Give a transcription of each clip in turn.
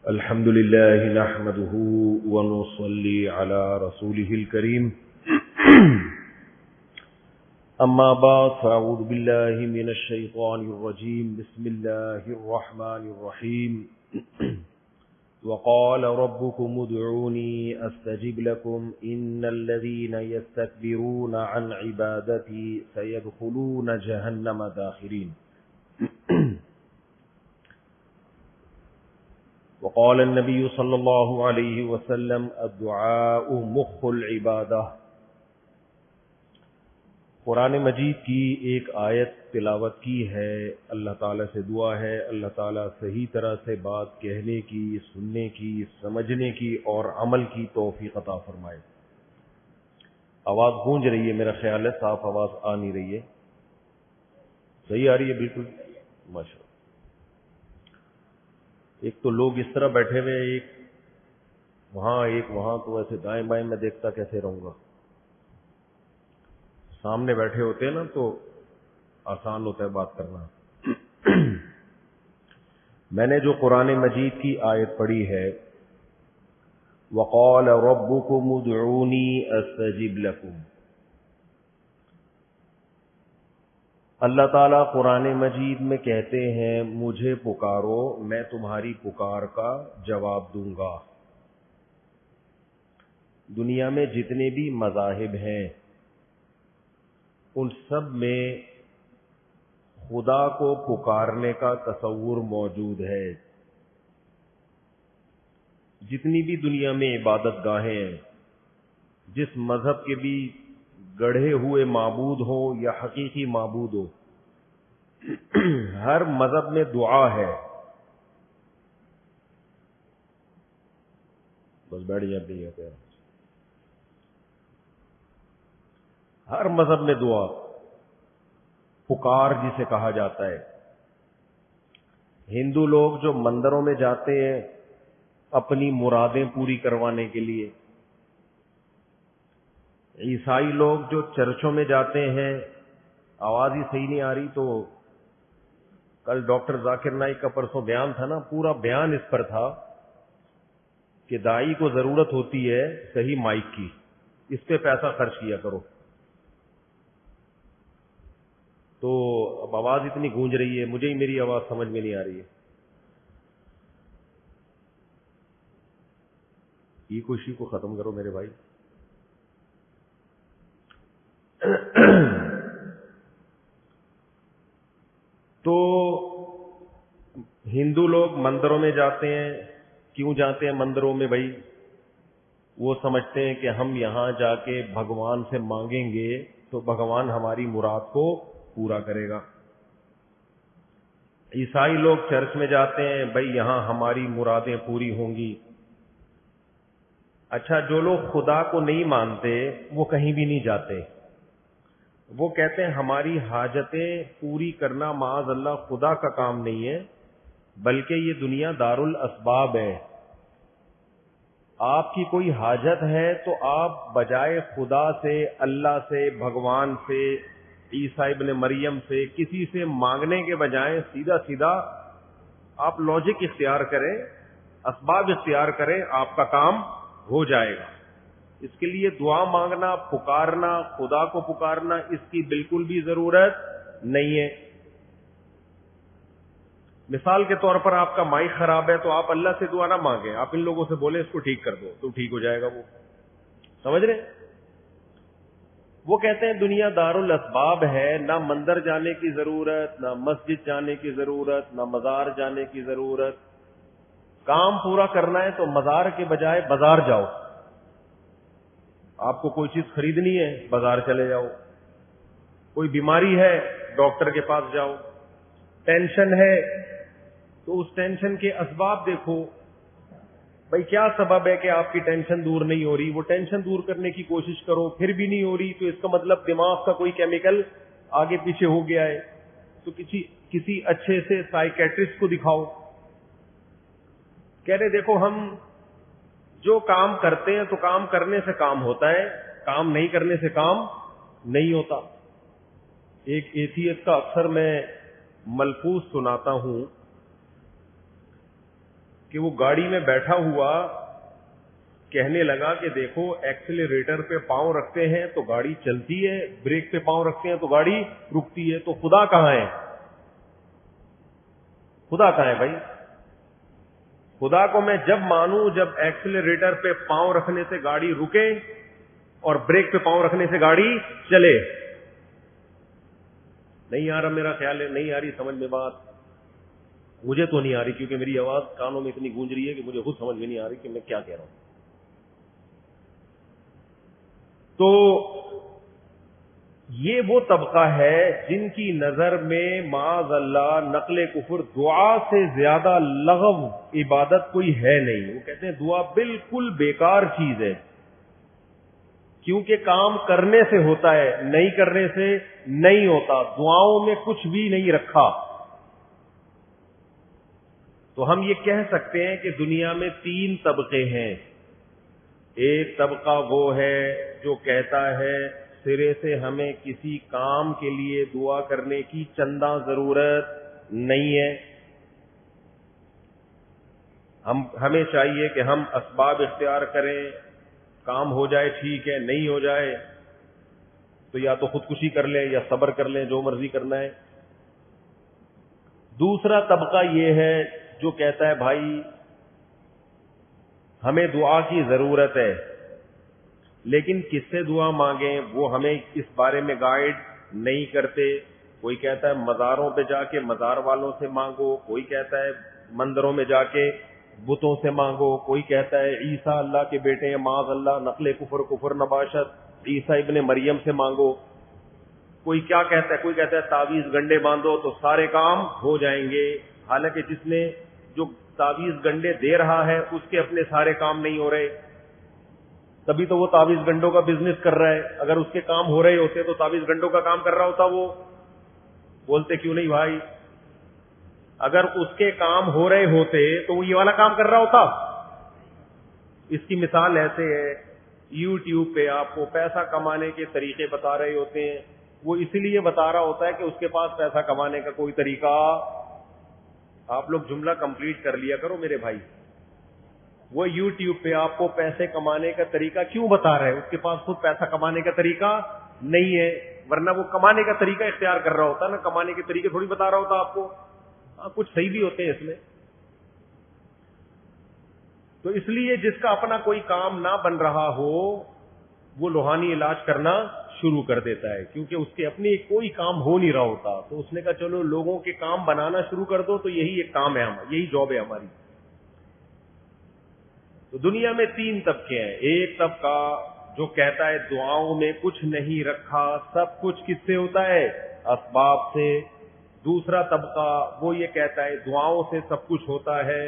الحمد لله نحمده ونصلي على رسوله الكريم أما بعد فأعوذ بالله من الشيطان الرجيم بسم الله الرحمن الرحيم وقال ربكم ادعوني أستجب لكم إن الذين يستكبرون عن عبادتي سيدخلون جهنم داخرين وقال النبي صلى الله عليه وسلم الدعاء مخ العبادہ۔ قرآن مجید کی ایک آیت تلاوت کی ہے، اللہ تعالیٰ سے دعا ہے اللہ تعالیٰ صحیح طرح سے بات کہنے کی، سننے کی، سمجھنے کی اور عمل کی توفیق عطا فرمائے۔ آواز گونج رہی ہے، میرا خیال ہے صاف آواز آ نہیں رہی ہے، صحیح آ رہی ہے؟ بالکل ماشاءاللہ۔ ایک تو لوگ اس طرح بیٹھے ہوئے، ایک وہاں، تو ایسے دائیں بائیں میں دیکھتا کیسے رہوں گا۔ سامنے بیٹھے ہوتے ہیں نا تو آسان ہوتا ہے بات کرنا۔ میں نے جو قرآن مجید کی آیت پڑھی ہے وَقَالَ رَبُّكُمُ ادْعُونِي أَسْتَجِبْ لَكُمْ، اللہ تعالیٰ قرآن مجید میں کہتے ہیں مجھے پکارو میں تمہاری پکار کا جواب دوں گا۔ دنیا میں جتنے بھی مذاہب ہیں ان سب میں خدا کو پکارنے کا تصور موجود ہے۔ جتنی بھی دنیا میں عبادت گاہیں ہیں، جس مذہب کے بھی گڑھے ہوئے معبود ہو یا حقیقی معبود ہو، ہر مذہب میں دعا ہے۔ بس بیٹھ جاتے ہیں، ہر مذہب میں دعا، پکار جسے کہا جاتا ہے۔ ہندو لوگ جو مندروں میں جاتے ہیں اپنی مرادیں پوری کروانے کے لیے، عیسائی لوگ جو چرچوں میں جاتے ہیں، آواز ہی صحیح نہیں آ رہی تو کل ڈاکٹر ذاکر نائک کا پرسوں بیان تھا نا، پورا بیان اس پر تھا کہ داعی کو ضرورت ہوتی ہے صحیح مائک کی، اس پہ پیسہ خرچ کیا کرو۔ تو اب آواز اتنی گونج رہی ہے، مجھے ہی میری آواز سمجھ میں نہیں آ رہی ہے۔ یہ خوشی کو ختم کرو میرے بھائی۔ تو ہندو لوگ مندروں میں جاتے ہیں، کیوں جاتے ہیں مندروں میں بھائی؟ وہ سمجھتے ہیں کہ ہم یہاں جا کے بھگوان سے مانگیں گے تو بھگوان ہماری مراد کو پورا کرے گا۔ عیسائی لوگ چرچ میں جاتے ہیں، بھائی یہاں ہماری مرادیں پوری ہوں گی۔ اچھا، جو لوگ خدا کو نہیں مانتے وہ کہیں بھی نہیں جاتے، وہ کہتے ہیں ہماری حاجتیں پوری کرنا معاذ اللہ خدا کا کام نہیں ہے، بلکہ یہ دنیا دار الاسباب ہے۔ آپ کی کوئی حاجت ہے تو آپ بجائے خدا سے، اللہ سے، بھگوان سے، عیسیٰ ابن مریم سے، کسی سے مانگنے کے بجائے سیدھا سیدھا آپ لاجک اختیار کریں، اسباب اختیار کریں، آپ کا کام ہو جائے گا۔ اس کے لیے دعا مانگنا، پکارنا، خدا کو پکارنا، اس کی بالکل بھی ضرورت نہیں ہے۔ مثال کے طور پر آپ کا مائک خراب ہے تو آپ اللہ سے دعا نہ مانگیں، آپ ان لوگوں سے بولیں اس کو ٹھیک کر دو تو ٹھیک ہو جائے گا۔ وہ سمجھ رہے ہیں؟ وہ کہتے ہیں دنیا دار الاسباب ہے، نہ مندر جانے کی ضرورت، نہ مسجد جانے کی ضرورت، نہ مزار جانے کی ضرورت۔ کام پورا کرنا ہے تو مزار کے بجائے بازار جاؤ۔ آپ کو کوئی چیز خریدنی ہے بازار چلے جاؤ، کوئی بیماری ہے ڈاکٹر کے پاس جاؤ، ٹینشن ہے تو اس ٹینشن کے اسباب دیکھو، بھئی کیا سبب ہے کہ آپ کی ٹینشن دور نہیں ہو رہی، وہ ٹینشن دور کرنے کی کوشش کرو، پھر بھی نہیں ہو رہی تو اس کا مطلب دماغ کا کوئی کیمیکل آگے پیچھے ہو گیا ہے، تو کسی اچھے سے سائیکیٹرسٹ کو دکھاؤ۔ کہہ رہے دیکھو ہم جو کام کرتے ہیں تو کام کرنے سے کام ہوتا ہے، کام نہیں کرنے سے کام نہیں ہوتا۔ ایک ایتھیسٹ کا اکثر میں ملفوظ سناتا ہوں کہ وہ گاڑی میں بیٹھا ہوا کہنے لگا کہ دیکھو ایکسیلریٹر پہ پاؤں رکھتے ہیں تو گاڑی چلتی ہے، بریک پہ پاؤں رکھتے ہیں تو گاڑی رکتی ہے، تو خدا کہاں ہے؟ خدا کہاں ہے بھائی؟ خدا کو میں جب مانوں جب ایکسیلریٹر پہ پاؤں رکھنے سے گاڑی رکے اور بریک پہ پاؤں رکھنے سے گاڑی چلے. نہیں آ رہا میرا خیال ہے، نہیں آ رہی سمجھ میں بات؟ مجھے تو نہیں آ رہی کیونکہ میری آواز کانوں میں اتنی گونج رہی ہے کہ مجھے خود سمجھ میں نہیں آ رہی کہ میں کیا کہہ رہا ہوں. تو یہ وہ طبقہ ہے جن کی نظر میں معاذ اللہ نقل کفر دعا سے زیادہ لغو عبادت کوئی ہے نہیں. وہ کہتے ہیں دعا بالکل بیکار چیز ہے، کیونکہ کام کرنے سے ہوتا ہے، نہیں کرنے سے نہیں ہوتا. دعاؤں میں کچھ بھی نہیں رکھا. تو ہم یہ کہہ سکتے ہیں کہ دنیا میں 3 طبقے ہیں. ایک طبقہ وہ ہے جو کہتا ہے سرے سے ہمیں کسی کام کے لیے دعا کرنے کی چندہ ضرورت نہیں ہے، ہمیں چاہیے کہ ہم اسباب اختیار کریں، کام ہو جائے ٹھیک ہے، نہیں ہو جائے تو یا تو خودکشی کر لیں یا صبر کر لیں، جو مرضی کرنا ہے. دوسرا طبقہ یہ ہے جو کہتا ہے بھائی ہمیں دعا کی ضرورت ہے، لیکن کس سے دعا مانگیں وہ ہمیں اس بارے میں گائیڈ نہیں کرتے. کوئی کہتا ہے مزاروں پہ جا کے مزار والوں سے مانگو، کوئی کہتا ہے مندروں میں جا کے بتوں سے مانگو، کوئی کہتا ہے عیسیٰ اللہ کے بیٹے ہیں معاذ اللہ نقل کفر نباشت عیسیٰ ابن مریم سے مانگو. کوئی کیا کہتا ہے، کوئی کہتا ہے تعویذ گنڈے باندھو تو سارے کام ہو جائیں گے. حالانکہ جس نے جو تعویذ گنڈے دے رہا ہے اس کے اپنے سارے کام نہیں ہو رہے، تبھی تو وہ تعویذ گنڈوں کا بزنس کر رہا ہے. اگر اس کے کام ہو رہے ہوتے تو تعویذ گنڈوں کا کام کر رہا ہوتا. وہ بولتے کیوں نہیں بھائی؟ اگر اس کے کام ہو رہے ہوتے تو وہ یہ والا کام کر رہا ہوتا. اس کی مثال ایسے ہے، یوٹیوب پہ آپ کو پیسہ کمانے کے طریقے بتا رہے ہوتے ہیں. وہ اس لیے بتا رہا ہوتا ہے کہ اس کے پاس پیسہ کمانے کا کوئی طریقہ. آپ لوگ جملہ کمپلیٹ کر لیا کرو میرے بھائی. وہ یوٹیوب پہ آپ کو پیسے کمانے کا طریقہ کیوں بتا رہا ہے؟ اس کے پاس خود پیسہ کمانے کا طریقہ نہیں ہے، ورنہ وہ کمانے کا طریقہ اختیار کر رہا ہوتا نا. کمانے کے طریقے تھوڑی بتا رہا ہوتا آپ کو. کچھ صحیح بھی ہوتے ہیں اس میں. تو اس لیے جس کا اپنا کوئی کام نہ بن رہا ہو وہ روحانی علاج کرنا شروع کر دیتا ہے، کیونکہ اس کے اپنے کوئی کام ہو نہیں رہا ہوتا. تو اس نے کہا چلو لوگوں کے کام بنانا شروع کر دو، تو یہی ایک کام ہے ہمارا، یہی جاب ہے ہماری. تو دنیا میں 3 طبقے ہیں. ایک طبقہ جو کہتا ہے دعاؤں میں کچھ نہیں رکھا، سب کچھ کس سے ہوتا ہے؟ اسباب سے. دوسرا طبقہ وہ یہ کہتا ہے دعاؤں سے سب کچھ ہوتا ہے،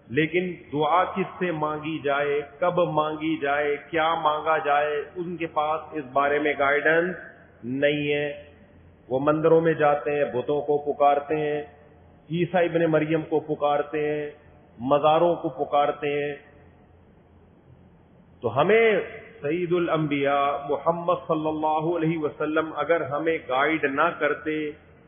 لیکن دعا کس سے مانگی جائے، کب مانگی جائے، کیا مانگا جائے، ان کے پاس اس بارے میں گائیڈنس نہیں ہے. وہ مندروں میں جاتے ہیں، بتوں کو پکارتے ہیں، عیسیٰ ابن مریم کو پکارتے ہیں، مزاروں کو پکارتے ہیں. تو ہمیں سید الانبیاء محمد صلی اللہ علیہ وسلم اگر ہمیں گائیڈ نہ کرتے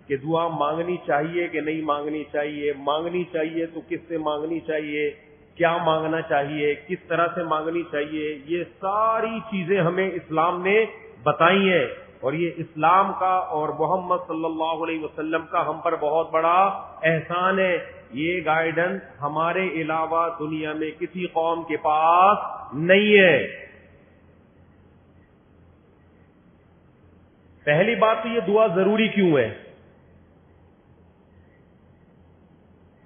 کہ دعا مانگنی چاہیے کہ نہیں مانگنی چاہیے، مانگنی چاہیے تو کس سے مانگنی چاہیے، کیا مانگنا چاہیے، کس طرح سے مانگنی چاہیے، یہ ساری چیزیں ہمیں اسلام نے بتائی ہیں. اور یہ اسلام کا اور محمد صلی اللہ علیہ وسلم کا ہم پر بہت بڑا احسان ہے. یہ گائیڈنس ہمارے علاوہ دنیا میں کسی قوم کے پاس نہیں ہے. پہلی بات تو یہ دعا ضروری کیوں ہے؟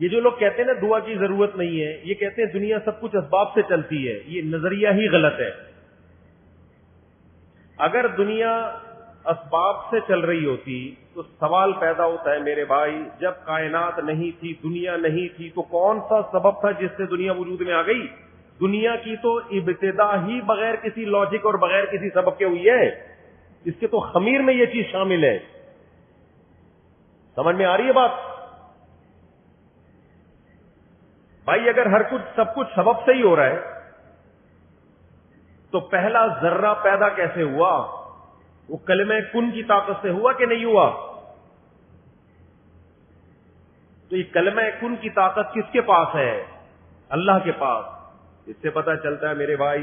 یہ جو لوگ کہتے ہیں نا دعا کی ضرورت نہیں ہے، یہ کہتے ہیں دنیا سب کچھ اسباب سے چلتی ہے. یہ نظریہ ہی غلط ہے. اگر دنیا اسباب سے چل رہی ہوتی تو سوال پیدا ہوتا ہے میرے بھائی، جب کائنات نہیں تھی، دنیا نہیں تھی، تو کون سا سبب تھا جس سے دنیا وجود میں آ گئی؟ دنیا کی تو ابتدا ہی بغیر کسی لاجک اور بغیر کسی سبب کے ہوئی ہے. اس کے تو خمیر میں یہ چیز شامل ہے. سمجھ میں آ رہی ہے بات؟ بھائی اگر ہر کچھ سب کچھ سبب سے ہی ہو رہا ہے تو پہلا ذرہ پیدا کیسے ہوا؟ وہ کلمہ کن کی طاقت سے ہوا کہ نہیں ہوا؟ تو یہ کلمہ کن کی طاقت کس کے پاس ہے؟ اللہ کے پاس. اس سے پتہ چلتا ہے میرے بھائی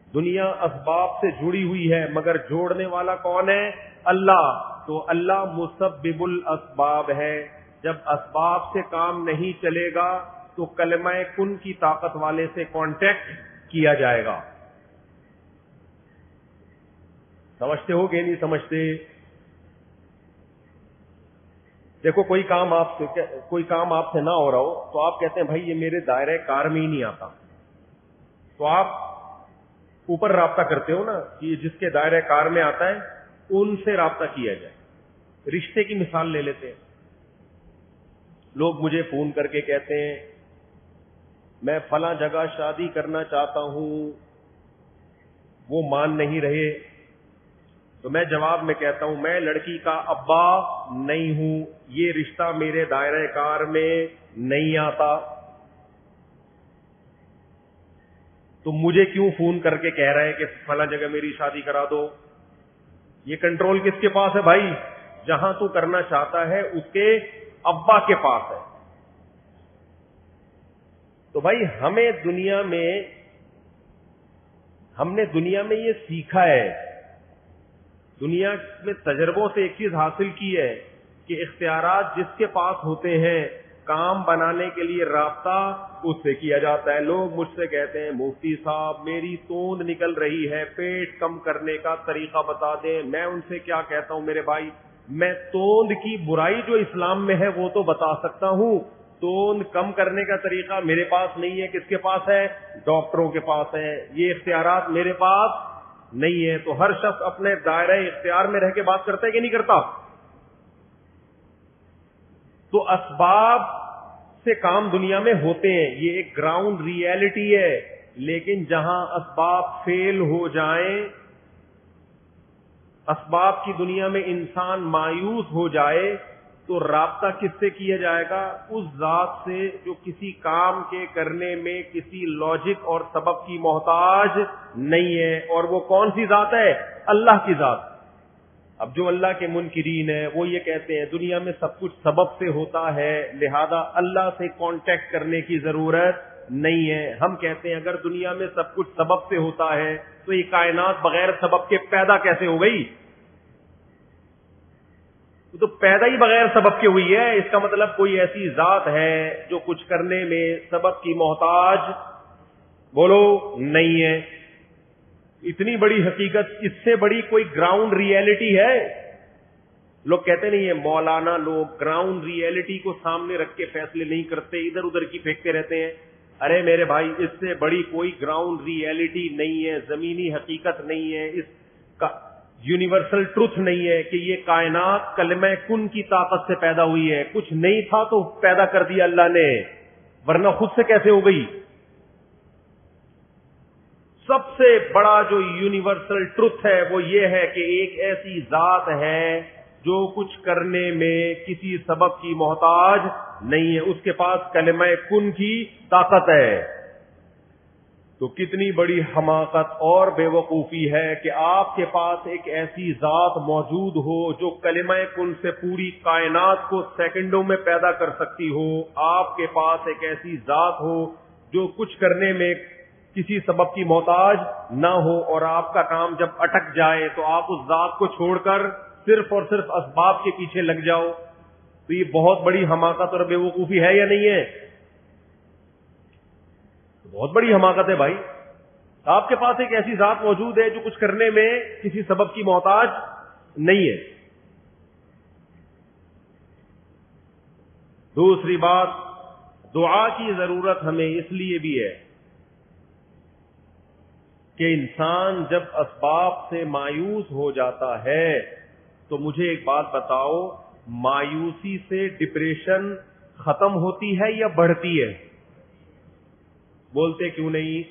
دنیا اسباب سے جڑی ہوئی ہے مگر جوڑنے والا کون ہے؟ اللہ. تو اللہ مسبب الاسباب ہے. جب اسباب سے کام نہیں چلے گا تو کلمہ کن کی طاقت والے سے کانٹیکٹ کیا جائے گا. سمجھتے ہو کہ نہیں سمجھتے؟ دیکھو کوئی کام آپ سے نہ ہو رہا ہو تو آپ کہتے ہیں بھائی یہ میرے دائرہ کار میں ہی نہیں آتا، تو آپ اوپر رابطہ کرتے ہو نا کہ جس کے دائرہ کار میں آتا ہے ان سے رابطہ کیا جائے. رشتے کی مثال لے لیتے ہیں. لوگ مجھے فون کر کے کہتے ہیں میں فلاں جگہ شادی کرنا چاہتا ہوں، وہ مان نہیں رہے، تو میں جواب میں کہتا ہوں میں لڑکی کا ابا نہیں ہوں، یہ رشتہ میرے دائرہ کار میں نہیں آتا. تو مجھے کیوں فون کر کے کہہ رہے ہیں کہ فلاں جگہ میری شادی کرا دو؟ یہ کنٹرول کس کے پاس ہے بھائی؟ جہاں تو کرنا چاہتا ہے اس کے ابا کے پاس ہے. تو بھائی ہم نے دنیا میں یہ سیکھا ہے، دنیا میں تجربوں سے ایک چیز حاصل کی ہے کہ اختیارات جس کے پاس ہوتے ہیں کام بنانے کے لیے رابطہ اس سے کیا جاتا ہے. لوگ مجھ سے کہتے ہیں مفتی صاحب میری توند نکل رہی ہے، پیٹ کم کرنے کا طریقہ بتا دیں. میں ان سے کیا کہتا ہوں میرے بھائی، میں توند کی برائی جو اسلام میں ہے وہ تو بتا سکتا ہوں، توند کم کرنے کا طریقہ میرے پاس نہیں ہے. کس کے پاس ہے؟ ڈاکٹروں کے پاس ہے. یہ اختیارات میرے پاس نہیں ہے. تو ہر شخص اپنے دائرہ اختیار میں رہ کے بات کرتا ہے کہ نہیں کرتا؟ تو اسباب سے کام دنیا میں ہوتے ہیں، یہ ایک گراؤنڈ ریئلٹی ہے. لیکن جہاں اسباب فیل ہو جائیں، اسباب کی دنیا میں انسان مایوس ہو جائے، تو رابطہ کس سے کیا جائے گا؟ اس ذات سے جو کسی کام کے کرنے میں کسی لاجک اور سبب کی محتاج نہیں ہے. اور وہ کون سی ذات ہے؟ اللہ کی ذات. اب جو اللہ کے منکرین ہیں وہ یہ کہتے ہیں دنیا میں سب کچھ سبب سے ہوتا ہے، لہذا اللہ سے کانٹیکٹ کرنے کی ضرورت نہیں ہے. ہم کہتے ہیں اگر دنیا میں سب کچھ سبب سے ہوتا ہے تو یہ کائنات بغیر سبب کے پیدا کیسے ہو گئی؟ تو پیدا ہی بغیر سبب کے ہوئی ہے. اس کا مطلب کوئی ایسی ذات ہے جو کچھ کرنے میں سبب کی محتاج بولو نہیں ہے. اتنی بڑی حقیقت، اس سے بڑی کوئی گراؤنڈ ریئلٹی ہے؟ لوگ کہتے نہیں ہیں مولانا لوگ گراؤنڈ ریئلٹی کو سامنے رکھ کے فیصلے نہیں کرتے، ادھر ادھر کی پھینکتے رہتے ہیں. ارے میرے بھائی اس سے بڑی کوئی گراؤنڈ ریئلٹی نہیں ہے، زمینی حقیقت نہیں ہے، اس کا یونیورسل ٹروتھ نہیں ہے کہ یہ کائنات کلمہ کن کی طاقت سے پیدا ہوئی ہے. کچھ نہیں تھا تو پیدا کر دیا اللہ نے، ورنہ خود سے کیسے ہو گئی؟ سب سے بڑا جو یونیورسل ٹروتھ ہے وہ یہ ہے کہ ایک ایسی ذات ہے جو کچھ کرنے میں کسی سبب کی محتاج نہیں ہے، اس کے پاس کلمہ کن کی طاقت ہے. تو کتنی بڑی حماقت اور بے وقوفی ہے کہ آپ کے پاس ایک ایسی ذات موجود ہو جو کلمہ کن سے پوری کائنات کو سیکنڈوں میں پیدا کر سکتی ہو. آپ کے پاس ایک ایسی ذات ہو جو کچھ کرنے میں کسی سبب کی محتاج نہ ہو، اور آپ کا کام جب اٹک جائے تو آپ اس ذات کو چھوڑ کر صرف اور صرف اسباب کے پیچھے لگ جاؤ. تو یہ بہت بڑی حماقت اور بے وقوفی ہے یا نہیں ہے؟ بہت بڑی حماقت ہے بھائی. آپ کے پاس ایک ایسی ذات موجود ہے جو کچھ کرنے میں کسی سبب کی محتاج نہیں ہے. دوسری بات، دعا کی ضرورت ہمیں اس لیے بھی ہے کہ انسان جب اسباب سے مایوس ہو جاتا ہے تو مجھے ایک بات بتاؤ، مایوسی سے ڈپریشن ختم ہوتی ہے یا بڑھتی ہے؟ بولتے کیوں نہیں؟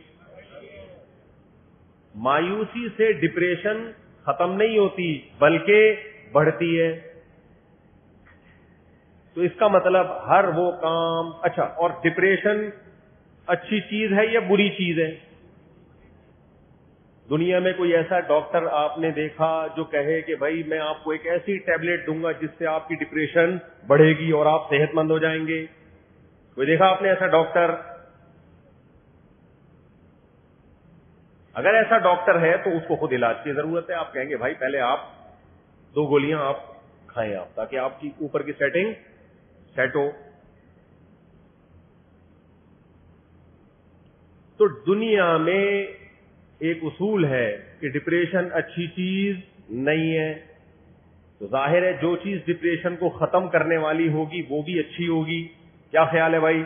مایوسی سے ڈپریشن ختم نہیں ہوتی بلکہ بڑھتی ہے. تو اس کا مطلب ہر وہ کام اچھا. اور ڈپریشن اچھی چیز ہے یا بری چیز ہے؟ دنیا میں کوئی ایسا ڈاکٹر آپ نے دیکھا جو کہے کہ بھائی میں آپ کو ایک ایسی ٹیبلٹ دوں گا جس سے آپ کی ڈپریشن بڑھے گی اور آپ صحت مند ہو جائیں گے؟ کوئی دیکھا آپ نے ایسا ڈاکٹر؟ اگر ایسا ڈاکٹر ہے تو اس کو خود علاج کی ضرورت ہے. آپ کہیں گے بھائی پہلے آپ 2 گولیاں آپ کھائیں آپ, تاکہ آپ کی اوپر کی سیٹنگ سیٹ ہو. تو دنیا میں ایک اصول ہے کہ ڈپریشن اچھی چیز نہیں ہے. تو ظاہر ہے جو چیز ڈپریشن کو ختم کرنے والی ہوگی وہ بھی اچھی ہوگی. کیا خیال ہے بھائی؟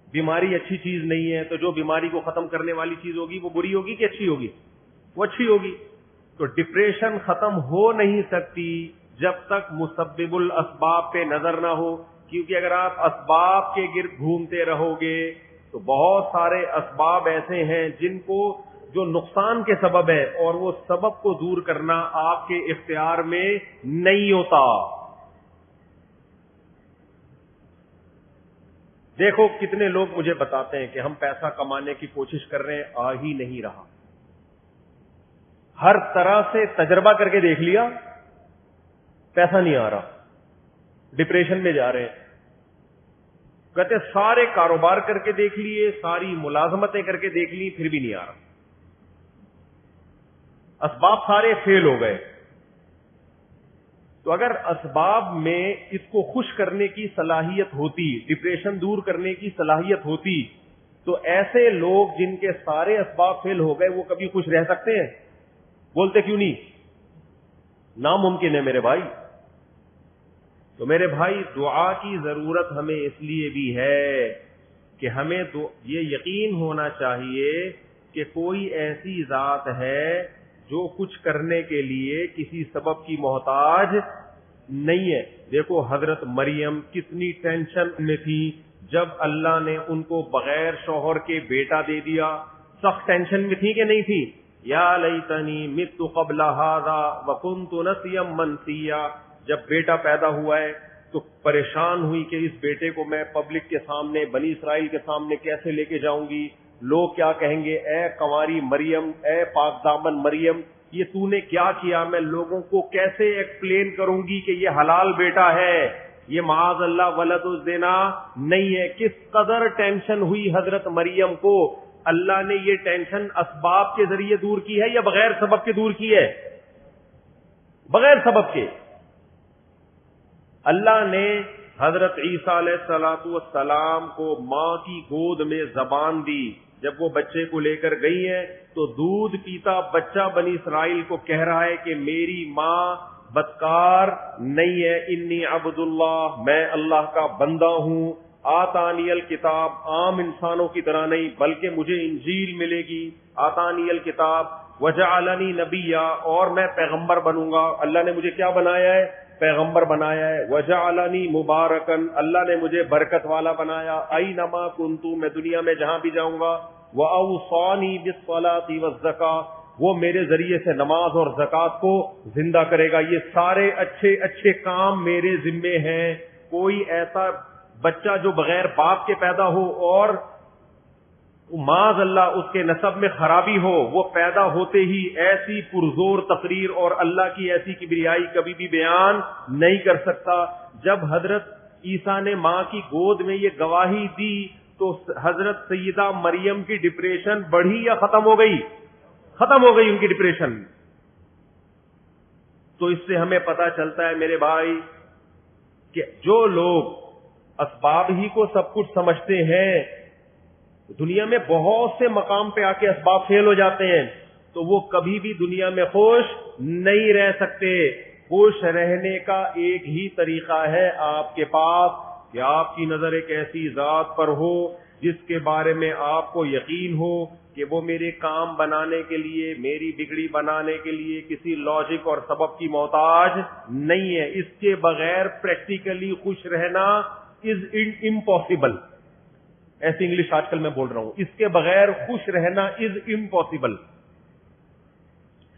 بیماری اچھی چیز نہیں ہے تو جو بیماری کو ختم کرنے والی چیز ہوگی وہ بری ہوگی کہ اچھی ہوگی؟ وہ اچھی ہوگی. تو ڈپریشن ختم ہو نہیں سکتی جب تک مسبب الاسباب پہ نظر نہ ہو, کیونکہ اگر آپ اسباب کے گرد گھومتے رہو گے تو بہت سارے اسباب ایسے ہیں جن کو جو نقصان کے سبب ہے, اور وہ سبب کو دور کرنا آپ کے اختیار میں نہیں ہوتا. دیکھو کتنے لوگ مجھے بتاتے ہیں کہ ہم پیسہ کمانے کی کوشش کر رہے ہیں, آ ہی نہیں رہا. ہر طرح سے تجربہ کر کے دیکھ لیا, پیسہ نہیں آ رہا, ڈپریشن میں جا رہے ہیں. کہتے سارے کاروبار کر کے دیکھ لیے, ساری ملازمتیں کر کے دیکھ لی, پھر بھی نہیں آ رہا. اسباب سارے فیل ہو گئے. تو اگر اسباب میں اس کو خوش کرنے کی صلاحیت ہوتی, ڈپریشن دور کرنے کی صلاحیت ہوتی, تو ایسے لوگ جن کے سارے اسباب فیل ہو گئے وہ کبھی خوش رہ سکتے ہیں؟ بولتے کیوں نہیں؟ ناممکن ہے میرے بھائی. تو میرے بھائی دعا کی ضرورت ہمیں اس لیے بھی ہے کہ ہمیں یہ یقین ہونا چاہیے کہ کوئی ایسی ذات ہے جو کچھ کرنے کے لیے کسی سبب کی محتاج نہیں ہے. دیکھو حضرت مریم کتنی ٹینشن میں تھی جب اللہ نے ان کو بغیر شوہر کے بیٹا دے دیا. سخت ٹینشن میں تھی کہ نہیں تھی؟ یا لیتنی مت قبل ھذا وکنت نسیا منسیا. جب بیٹا پیدا ہوا ہے تو پریشان ہوئی کہ اس بیٹے کو میں پبلک کے سامنے, بنی اسرائیل کے سامنے کیسے لے کے جاؤں گی, لوگ کیا کہیں گے, اے کنواری مریم, اے پاک دامن مریم, یہ تو نے کیا کیا, میں لوگوں کو کیسے ایکسپلین کروں گی کہ یہ حلال بیٹا ہے, یہ معاذ اللہ ولد الزنا نہیں ہے. کس قدر ٹینشن ہوئی حضرت مریم کو. اللہ نے یہ ٹینشن اسباب کے ذریعے دور کی ہے یا بغیر سبب کے دور کی ہے؟ بغیر سبب کے. اللہ نے حضرت عیسیٰ علیہ الصلوۃ والسلام کو ماں کی گود میں زبان دی. جب وہ بچے کو لے کر گئی ہیں تو دودھ پیتا بچہ بنی اسرائیل کو کہہ رہا ہے کہ میری ماں بدکار نہیں ہے, انی عبد اللہ, میں اللہ کا بندہ ہوں. آتانی الکتاب, عام انسانوں کی طرح نہیں بلکہ مجھے انجیل ملے گی. آتانی الکتاب وجعلنی نبیا, اور میں پیغمبر بنوں گا. اللہ نے مجھے کیا بنایا ہے؟ پیغمبر بنایا ہے. وجعلنی مبارکن, اللہ نے مجھے برکت والا بنایا. اینما کنت, میں دنیا میں جہاں بھی جاؤں گا. واوصانی بالصلاۃ والزکاۃ, وہ میرے ذریعے سے نماز اور زکوٰۃ کو زندہ کرے گا. یہ سارے اچھے اچھے کام میرے ذمے ہیں. کوئی ایسا بچہ جو بغیر باپ کے پیدا ہو اور معاذ اللہ اس کے نسب میں خرابی ہو, وہ پیدا ہوتے ہی ایسی پرزور تقریر اور اللہ کی ایسی کبریائی کبھی بھی بیان نہیں کر سکتا. جب حضرت عیسیٰ نے ماں کی گود میں یہ گواہی دی تو حضرت سیدہ مریم کی ڈپریشن بڑھی یا ختم ہو گئی؟ ختم ہو گئی ان کی ڈپریشن. تو اس سے ہمیں پتا چلتا ہے میرے بھائی کہ جو لوگ اسباب ہی کو سب کچھ سمجھتے ہیں, دنیا میں بہت سے مقام پہ آ کے اسباب فیل ہو جاتے ہیں, تو وہ کبھی بھی دنیا میں خوش نہیں رہ سکتے. خوش رہنے کا ایک ہی طریقہ ہے آپ کے پاس کہ آپ کی نظر ایک ایسی ذات پر ہو جس کے بارے میں آپ کو یقین ہو کہ وہ میرے کام بنانے کے لیے, میری بگڑی بنانے کے لیے کسی لاجک اور سبب کی محتاج نہیں ہے. اس کے بغیر پریکٹیکلی خوش رہنا از امپاسبل. ایسی انگلش آج کل میں بول رہا ہوں, اس کے بغیر خوش رہنا از امپاسبل.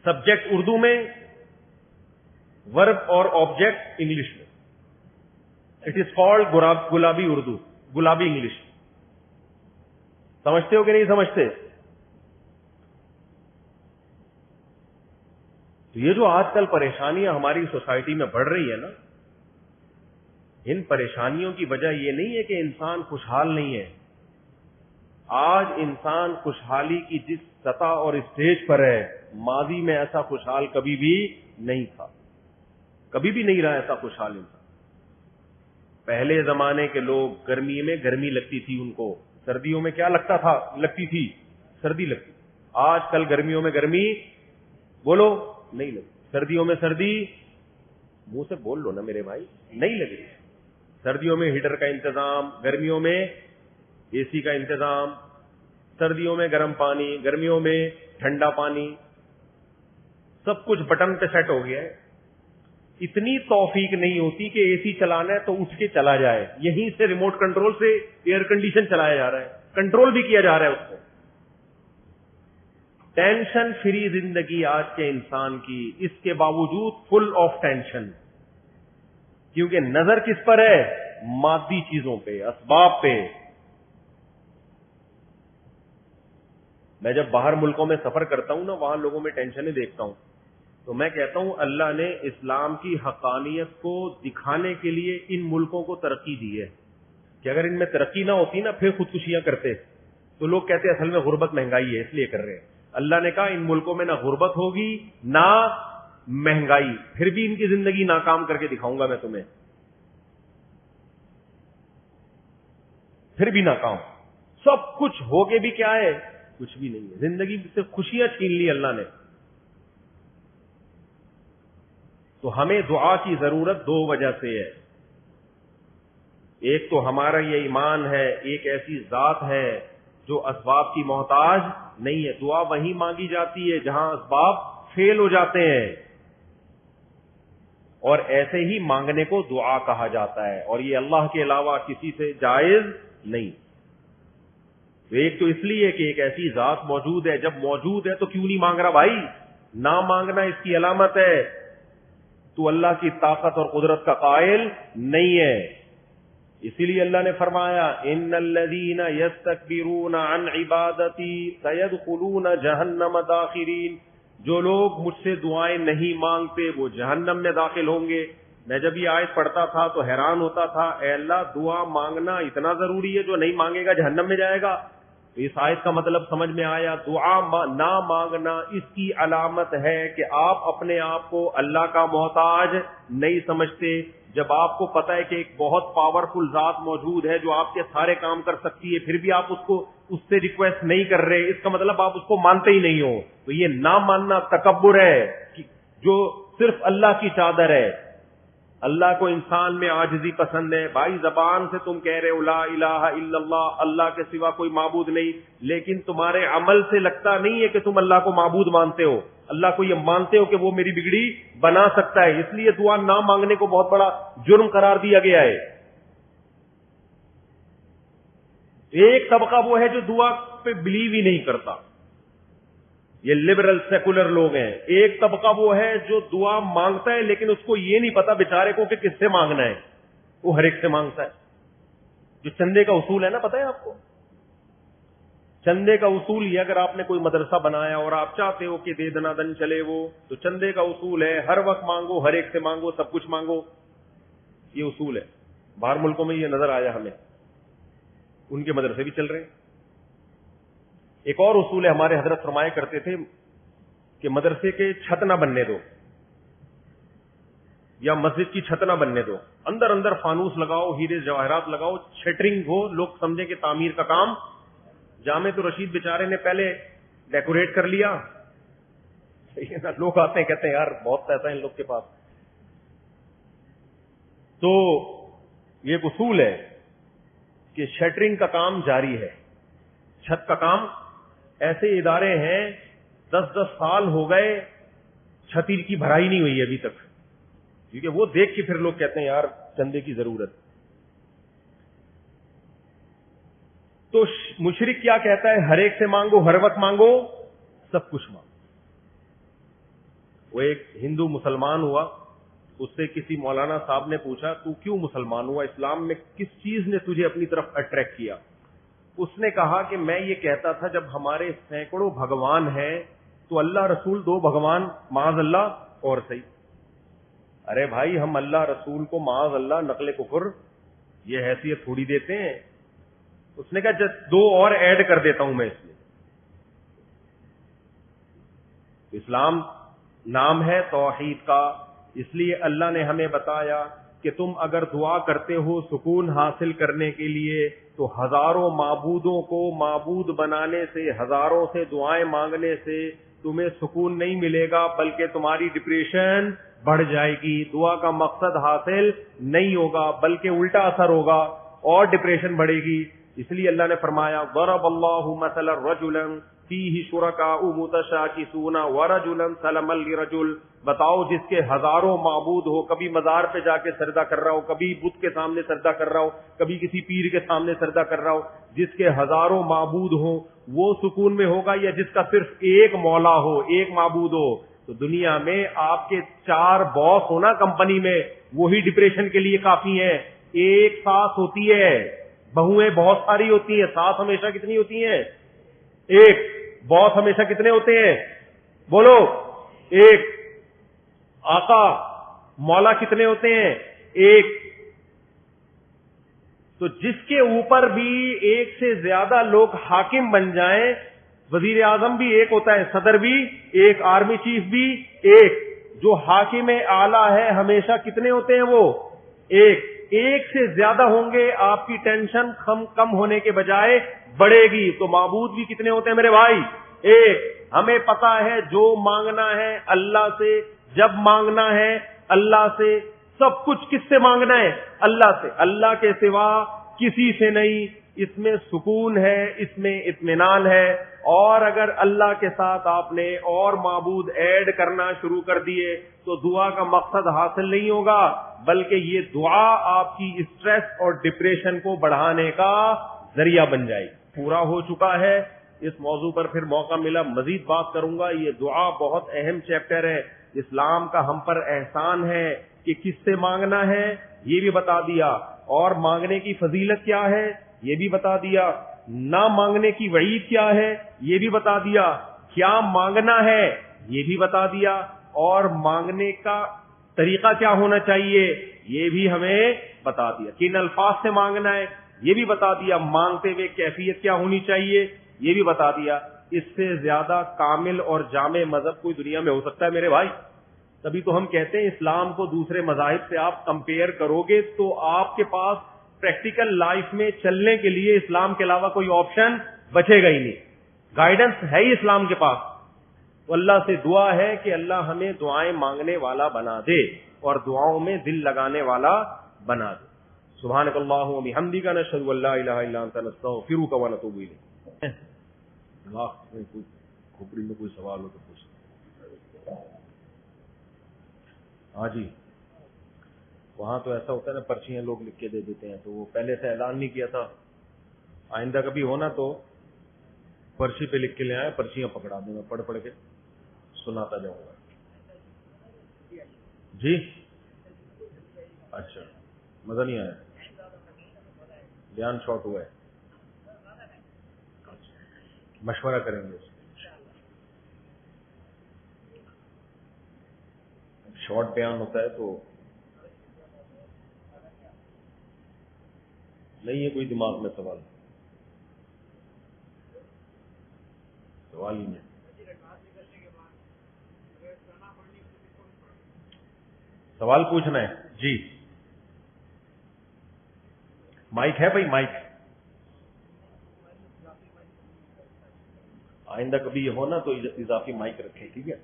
سبجیکٹ اردو میں, ورب اور آبجیکٹ انگلش میں. اٹ از کالڈ گلابی اردو, گلابی انگلش. سمجھتے ہو کہ نہیں سمجھتے؟ تو یہ جو آج کل پریشانیاں ہماری سوسائٹی میں بڑھ رہی ہے نا, ان پریشانیوں کی وجہ یہ نہیں ہے کہ انسان خوشحال نہیں ہے. آج انسان خوشحالی کی جس سطح اور اسٹیج پر ہے، ماضی میں ایسا خوشحال کبھی بھی نہیں تھا، کبھی بھی نہیں رہا ایسا خوشحال انسان. پہلے زمانے کے لوگ گرمی میں گرمی لگتی تھی ان کو، سردیوں میں کیا لگتی تھی سردی لگتی. آج کل گرمیوں میں گرمی بولو نہیں لگتی، سردیوں میں سردی منہ سے بول لو نا میرے بھائی، نہیں لگ رہی. سردیوں میں ہیٹر کا انتظام، گرمیوں میں اے سی کا انتظام، سردیوں میں گرم پانی، گرمیوں میں ٹھنڈا پانی، سب کچھ بٹن پہ سیٹ ہو گیا ہے. اتنی توفیق نہیں ہوتی کہ اے سی چلانا ہے تو اٹھ کے چلا جائے، یہیں سے ریموٹ کنٹرول سے ایئر کنڈیشن چلایا جا رہا ہے، کنٹرول بھی کیا جا رہا ہے اس کو. ٹینشن فری زندگی آج کے انسان کی، اس کے باوجود فل آف ٹینشن. کیونکہ نظر کس پر ہے؟ مادی چیزوں پہ، اسباب پہ. میں جب باہر ملکوں میں سفر کرتا ہوں نا، وہاں لوگوں میں ٹینشنیں دیکھتا ہوں تو میں کہتا ہوں اللہ نے اسلام کی حقانیت کو دکھانے کے لیے ان ملکوں کو ترقی دی ہے، کہ اگر ان میں ترقی نہ ہوتی نا پھر خودکشیاں کرتے. تو لوگ کہتے ہیں اصل میں غربت مہنگائی ہے اس لیے کر رہے ہیں. اللہ نے کہا ان ملکوں میں نہ غربت ہوگی نہ مہنگائی، پھر بھی ان کی زندگی ناکام کر کے دکھاؤں گا میں تمہیں، پھر بھی ناکام. سب کچھ ہو کے بھی کیا ہے؟ کچھ بھی نہیں ہے. زندگی سے خوشیاں چھین لی اللہ نے. تو ہمیں دعا کی ضرورت دو وجہ سے ہے. ایک تو ہمارا یہ ایمان ہے ایک ایسی ذات ہے جو اسباب کی محتاج نہیں ہے. دعا وہیں مانگی جاتی ہے جہاں اسباب فیل ہو جاتے ہیں، اور ایسے ہی مانگنے کو دعا کہا جاتا ہے، اور یہ اللہ کے علاوہ کسی سے جائز نہیں. تو ایک تو اس لیے کہ ایک ایسی ذات موجود ہے، جب موجود ہے تو کیوں نہیں مانگ رہا بھائی؟ نہ مانگنا اس کی علامت ہے تو اللہ کی طاقت اور قدرت کا قائل نہیں ہے. اسی لیے اللہ نے فرمایا ان الذین یستکبرون عن عبادتی سیدخلون جہنم داخرین. جو لوگ مجھ سے دعائیں نہیں مانگتے وہ جہنم میں داخل ہوں گے. میں جب یہ آیت پڑھتا تھا تو حیران ہوتا تھا، اے اللہ دعا مانگنا اتنا ضروری ہے، جو نہیں مانگے گا جہنم میں جائے گا. تو اس آیت کا مطلب سمجھ میں آیا، دعا نہ مانگنا اس کی علامت ہے کہ آپ اپنے آپ کو اللہ کا محتاج نہیں سمجھتے. جب آپ کو پتہ ہے کہ ایک بہت پاورفل ذات موجود ہے جو آپ کے سارے کام کر سکتی ہے، پھر بھی آپ اس سے ریکویسٹ نہیں کر رہے، اس کا مطلب آپ اس کو مانتے ہی نہیں ہو. تو یہ نہ ماننا تکبر ہے جو صرف اللہ کی چادر ہے. اللہ کو انسان میں عاجزی پسند ہے. بھائی زبان سے تم کہہ رہے ہو لا الہ الا اللہ، اللہ کے سوا کوئی معبود نہیں، لیکن تمہارے عمل سے لگتا نہیں ہے کہ تم اللہ کو معبود مانتے ہو. اللہ کو یہ مانتے ہو کہ وہ میری بگڑی بنا سکتا ہے. اس لیے دعا نہ مانگنے کو بہت بڑا جرم قرار دیا گیا ہے. ایک طبقہ وہ ہے جو دعا پہ بلیو ہی نہیں کرتا، یہ لبرل سیکولر لوگ ہیں. ایک طبقہ وہ ہے جو دعا مانگتا ہے لیکن اس کو یہ نہیں پتا بیچارے کو کہ کس سے مانگنا ہے، وہ ہر ایک سے مانگتا ہے. جو چندے کا اصول ہے نا، پتا ہے آپ کو چندے کا اصول یہ، اگر آپ نے کوئی مدرسہ بنایا اور آپ چاہتے ہو کہ دے دنا دن چلے وہ، تو چندے کا اصول ہے ہر وقت مانگو، ہر ایک سے مانگو، سب کچھ مانگو. یہ اصول ہے. باہر ملکوں میں یہ نظر آیا ہمیں، ان کے مدرسے بھی چل رہے ہیں. ایک اور اصول ہے، ہمارے حضرت فرمایا کرتے تھے کہ مدرسے کے چھت نہ بننے دو یا مسجد کی چھت نہ بننے دو، اندر اندر فانوس لگاؤ، ہیرے جواہرات لگاؤ، شٹرنگ ہو، لوگ سمجھیں کہ تعمیر کا کام. جامع تو رشید بیچارے نے پہلے ڈیکوریٹ کر لیا، لوگ آتے ہیں کہتے ہیں یار بہت پیسہ ہے ان لوگ کے پاس. تو یہ ایک اصول ہے کہ شٹرنگ کا کام جاری ہے، چھت کا کام. ایسے ادارے ہیں 10-10 سال ہو گئے چھتی کی بھرائی نہیں ہوئی ابھی تک، کیونکہ وہ دیکھ کے پھر لوگ کہتے ہیں یار چندے کی ضرورت. تو مشرک کیا کہتا ہے؟ ہر ایک سے مانگو، ہر وقت مانگو، سب کچھ مانگو. وہ ایک ہندو مسلمان ہوا، اس سے کسی مولانا صاحب نے پوچھا تو کیوں مسلمان ہوا، اسلام میں کس چیز نے تجھے اپنی طرف اٹریکٹ کیا؟ اس نے کہا کہ میں یہ کہتا تھا جب ہمارے سینکڑوں بھگوان ہیں تو اللہ رسول 2 بھگوان معاذ اللہ اور صحیح. ارے بھائی ہم اللہ رسول کو معاذ اللہ نقل کفر یہ حیثیت تھوڑی دیتے ہیں. اس نے کہا جس 2 اور ایڈ کر دیتا ہوں میں اس میں. اسلام نام ہے توحید کا، اس لیے اللہ نے ہمیں بتایا کہ تم اگر دعا کرتے ہو سکون حاصل کرنے کے لیے تو ہزاروں معبودوں کو معبود بنانے سے، ہزاروں سے دعائیں مانگنے سے تمہیں سکون نہیں ملے گا، بلکہ تمہاری ڈپریشن بڑھ جائے گی. دعا کا مقصد حاصل نہیں ہوگا بلکہ الٹا اثر ہوگا اور ڈپریشن بڑھے گی. اس لیے اللہ نے فرمایا ضرب اللہ مثلا رجلا فیہ شرکاء متشاکسون ورجلا سلما لرجل، بتاؤ جس کے ہزاروں معبود ہو، کبھی مزار پہ جا کے سجدہ کر رہا ہو، کبھی بت کے سامنے سجدہ کر رہا ہو، کبھی کسی پیر کے سامنے سجدہ کر رہا ہو، جس کے ہزاروں معبود ہوں وہ سکون میں ہوگا یا جس کا صرف ایک مولا ہو، ایک معبود ہو؟ تو دنیا میں آپ کے 4 باس ہونا کمپنی میں، وہی ڈپریشن کے لیے کافی ہیں. ایک ساس ہوتی ہے، بہویں بہت ساری ہوتی ہیں، ساس ہمیشہ کتنی ہوتی ہیں؟ ایک. باس ہمیشہ کتنے ہوتے ہیں؟ بولو. ایک. آقا مولا کتنے ہوتے ہیں؟ ایک. تو جس کے اوپر بھی ایک سے زیادہ لوگ حاکم بن جائیں، وزیر اعظم بھی ایک ہوتا ہے، صدر بھی ایک، آرمی چیف بھی ایک، جو حاکم اعلیٰ ہے ہمیشہ کتنے ہوتے ہیں؟ وہ ایک. ایک سے زیادہ ہوں گے آپ کی ٹینشن کم ہونے کے بجائے بڑھے گی. تو معبود بھی کتنے ہوتے ہیں میرے بھائی؟ ایک. ہمیں پتا ہے جو مانگنا ہے اللہ سے، جب مانگنا ہے اللہ سے، سب کچھ کس سے مانگنا ہے؟ اللہ سے، اللہ کے سوا کسی سے نہیں. اس میں سکون ہے، اس میں اطمینان ہے. اور اگر اللہ کے ساتھ آپ نے اور معبود ایڈ کرنا شروع کر دیے تو دعا کا مقصد حاصل نہیں ہوگا، بلکہ یہ دعا آپ کی اسٹریس اور ڈپریشن کو بڑھانے کا ذریعہ بن جائے گی. پورا ہو چکا ہے. اس موضوع پر پھر موقع ملا مزید بات کروں گا. یہ دعا بہت اہم چیپٹر ہے. اسلام کا ہم پر احسان ہے کہ کس سے مانگنا ہے یہ بھی بتا دیا، اور مانگنے کی فضیلت کیا ہے یہ بھی بتا دیا، نہ مانگنے کی وعید کیا ہے یہ بھی بتا دیا، کیا مانگنا ہے یہ بھی بتا دیا، اور مانگنے کا طریقہ کیا ہونا چاہیے یہ بھی ہمیں بتا دیا، کن الفاظ سے مانگنا ہے یہ بھی بتا دیا، مانگتے ہوئے کیفیت کیا ہونی چاہیے یہ بھی بتا دیا. اس سے زیادہ کامل اور جامع مذہب کوئی دنیا میں ہو سکتا ہے میرے بھائی؟ تبھی تو ہم کہتے ہیں اسلام کو دوسرے مذاہب سے آپ کمپیئر کرو گے تو آپ کے پاس پریکٹیکل لائف میں چلنے کے لیے اسلام کے علاوہ کوئی آپشن بچے گا ہی نہیں. گائیڈنس ہے ہی اسلام کے پاس. تو اللہ سے دعا ہے کہ اللہ ہمیں دعائیں مانگنے والا بنا دے اور دعاؤں میں دل لگانے والا بنا دے. سبحانک اللہم و بحمدک نشہد ان لا الہ الا انت نستغفرک و نتوب الیک. کھوپڑی میں کوئی سوال ہو تو پوچھ. ہاں جی، وہاں تو ایسا ہوتا ہے نا، پرچیاں لوگ لکھ کے دے دیتے ہیں، تو وہ پہلے سے اعلان نہیں کیا تھا. آئندہ کبھی ہونا تو پرچی پہ لکھ کے لے آئے، پرچیاں پکڑا دیں، میں پڑھ کے سناتا جاؤں گا. جی اچھا، مزہ نہیں آیا؟ بیان شارٹ ہوا ہے؟ مشورہ کریں گے. شارٹ بیان ہوتا ہے تو نہیں ہے کوئی دماغ میں سوال ہی نہیں. سوال پوچھنا ہے جی. مائک ہے بھائی؟ مائک آئندہ کبھی یہ ہونا تو اضافی مائک رکھیں، ٹھیک ہے؟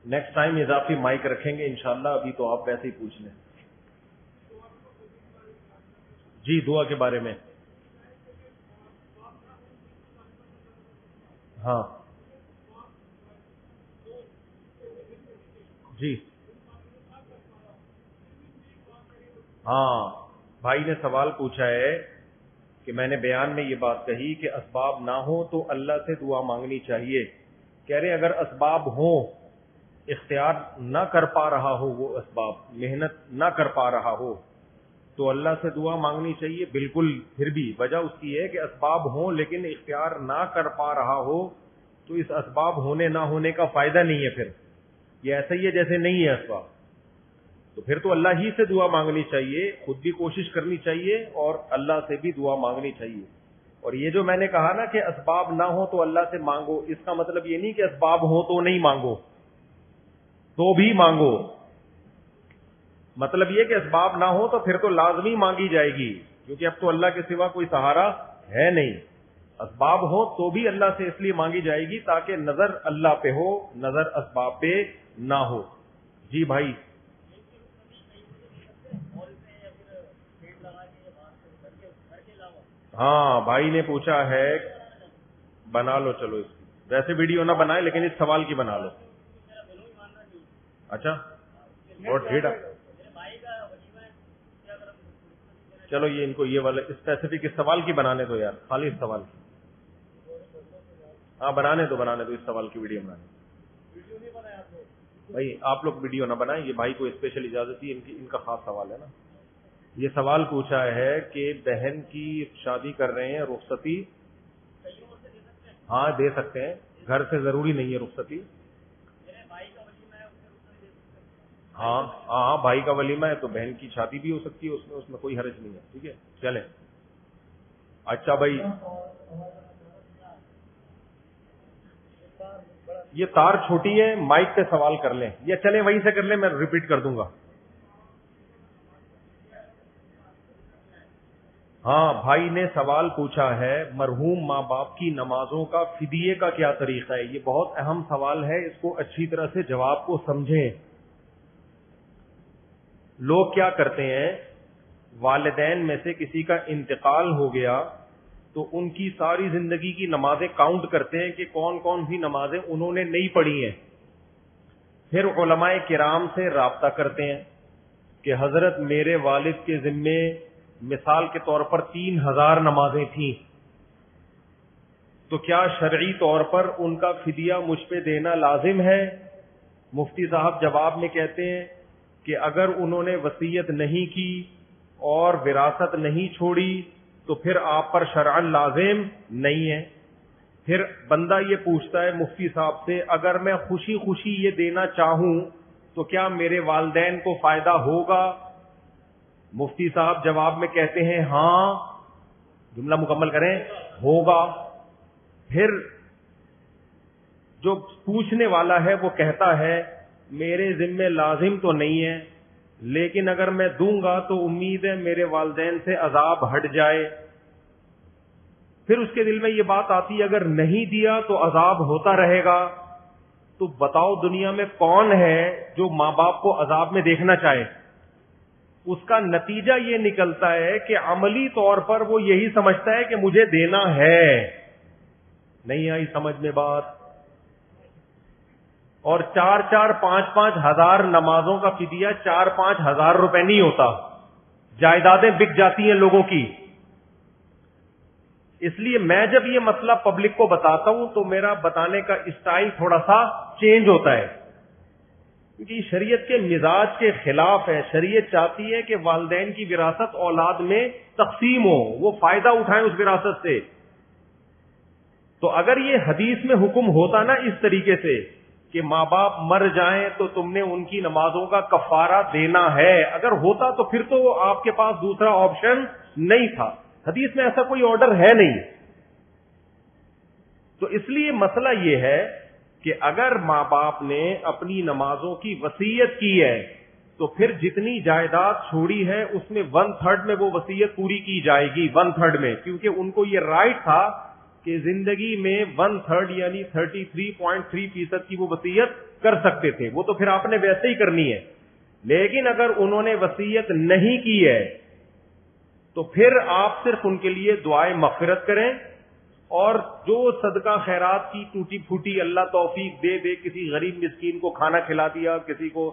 نیکسٹ ٹائم اضافی مائک رکھیں گے انشاءاللہ. ابھی تو آپ ویسے ہی پوچھ لیں. جی دعا کے بارے میں. ہاں جی ہاں، بھائی نے سوال پوچھا ہے کہ میں نے بیان میں یہ بات کہی کہ اسباب نہ ہو تو اللہ سے دعا مانگنی چاہیے. کہہ رہے اگر اسباب ہوں، اختیار نہ کر پا رہا ہو، وہ اسباب محنت نہ کر پا رہا ہو تو اللہ سے دعا مانگنی چاہیے. بالکل. پھر بھی وجہ اس کی ہے کہ اسباب ہوں لیکن اختیار نہ کر پا رہا ہو تو اس اسباب ہونے نہ ہونے کا فائدہ نہیں ہے. پھر یہ ایسا ہی ہے جیسے نہیں ہے اسباب. تو پھر تو اللہ ہی سے دعا مانگنی چاہیے، خود بھی کوشش کرنی چاہیے اور اللہ سے بھی دعا مانگنی چاہیے۔ اور یہ جو میں نے کہا نا کہ اسباب نہ ہو تو اللہ سے مانگو، اس کا مطلب یہ نہیں کہ اسباب ہو تو نہیں مانگو، تو بھی مانگو۔ مطلب یہ کہ اسباب نہ ہو تو پھر تو لازمی مانگی جائے گی، کیونکہ اب تو اللہ کے سوا کوئی سہارا ہے نہیں۔ اسباب ہو تو بھی اللہ سے اس لیے مانگی جائے گی تاکہ نظر اللہ پہ ہو، نظر اسباب پہ نہ ہو۔ جی بھائی، ہاں بھائی نے پوچھا ہے، بنا لو چلو اس کی، ویسے ویڈیو نہ بنائے لیکن اس سوال کی بنا لو۔ اچھا بہت ڈھیڑا، چلو یہ ان کو یہ والا اسپیسیفک اس سوال کی بنانے دو یار، خالی اس سوال کی، ہاں بنانے دو اس سوال کی ویڈیو بنانے۔ بھائی آپ لوگ ویڈیو نہ بنائیں، یہ بھائی کو اسپیشل اجازت دی، ان کا خاص سوال ہے نا۔ یہ سوال پوچھا ہے کہ بہن کی شادی کر رہے ہیں، رخصتی ہاں دے سکتے ہیں، گھر سے ضروری نہیں ہے رخصتی۔ ہاں بھائی کا ولیمہ ہے تو بہن کی شادی بھی ہو سکتی ہے، اس میں کوئی حرج نہیں ہے، ٹھیک ہے چلیں۔ اچھا بھائی، یہ تار چھوٹی ہے، مائک پہ سوال کر لیں یا چلیں وہیں سے کر لیں، میں ریپیٹ کر دوں گا۔ ہاں بھائی نے سوال پوچھا ہے، مرحوم ماں باپ کی نمازوں کا فدیے کا کیا طریقہ ہے؟ یہ بہت اہم سوال ہے، اس کو اچھی طرح سے جواب کو سمجھیں۔ لوگ کیا کرتے ہیں، والدین میں سے کسی کا انتقال ہو گیا تو ان کی ساری زندگی کی نمازیں کاؤنٹ کرتے ہیں کہ کون کون سی نمازیں انہوں نے نہیں پڑھی ہیں، پھر علماء کرام سے رابطہ کرتے ہیں کہ حضرت میرے والد کے ذمے مثال کے طور پر 3000 نمازیں تھیں، تو کیا شرعی طور پر ان کا فدیہ مجھ پہ دینا لازم ہے؟ مفتی صاحب جواب میں کہتے ہیں کہ اگر انہوں نے وصیت نہیں کی اور وراثت نہیں چھوڑی تو پھر آپ پر شرعاً لازم نہیں ہے۔ پھر بندہ یہ پوچھتا ہے مفتی صاحب سے، اگر میں خوشی خوشی یہ دینا چاہوں تو کیا میرے والدین کو فائدہ ہوگا؟ مفتی صاحب جواب میں کہتے ہیں ہاں، جملہ مکمل کریں، ہوگا۔ پھر جو پوچھنے والا ہے وہ کہتا ہے میرے ذمہ لازم تو نہیں ہے، لیکن اگر میں دوں گا تو امید ہے میرے والدین سے عذاب ہٹ جائے۔ پھر اس کے دل میں یہ بات آتی ہے اگر نہیں دیا تو عذاب ہوتا رہے گا۔ تو بتاؤ دنیا میں کون ہے جو ماں باپ کو عذاب میں دیکھنا چاہے؟ اس کا نتیجہ یہ نکلتا ہے کہ عملی طور پر وہ یہی سمجھتا ہے کہ مجھے دینا ہے۔ نہیں آئی سمجھ میں بات؟ اور 4-4 5-5 ہزار نمازوں کا فدیہ 4-5 ہزار روپے نہیں ہوتا، جائیدادیں بک جاتی ہیں لوگوں کی۔ اس لیے میں جب یہ مسئلہ پبلک کو بتاتا ہوں تو میرا بتانے کا اسٹائل تھوڑا سا چینج ہوتا ہے، کیونکہ شریعت کے مزاج کے خلاف ہے۔ شریعت چاہتی ہے کہ والدین کی وراثت اولاد میں تقسیم ہو، وہ فائدہ اٹھائیں اس وراثت سے۔ تو اگر یہ حدیث میں حکم ہوتا نا اس طریقے سے کہ ماں باپ مر جائیں تو تم نے ان کی نمازوں کا کفارہ دینا ہے، اگر ہوتا تو پھر تو آپ کے پاس دوسرا آپشن نہیں تھا۔ حدیث میں ایسا کوئی آرڈر ہے نہیں۔ تو اس لیے مسئلہ یہ ہے کہ اگر ماں باپ نے اپنی نمازوں کی وصیت کی ہے تو پھر جتنی جائیداد چھوڑی ہے اس میں 1/3 میں وہ وصیت پوری کی جائے گی، 1/3 میں، کیونکہ ان کو یہ رائٹ تھا کہ زندگی میں 1/3 یعنی 33.3% کی وہ وصیت کر سکتے تھے، وہ تو پھر آپ نے ویسے ہی کرنی ہے۔ لیکن اگر انہوں نے وصیت نہیں کی ہے تو پھر آپ صرف ان کے لیے دعائے مغفرت کریں، اور جو صدقہ خیرات کی ٹوٹی پھوٹی اللہ توفیق دے دے، کسی غریب مسکین کو کھانا کھلا دیا، کسی کو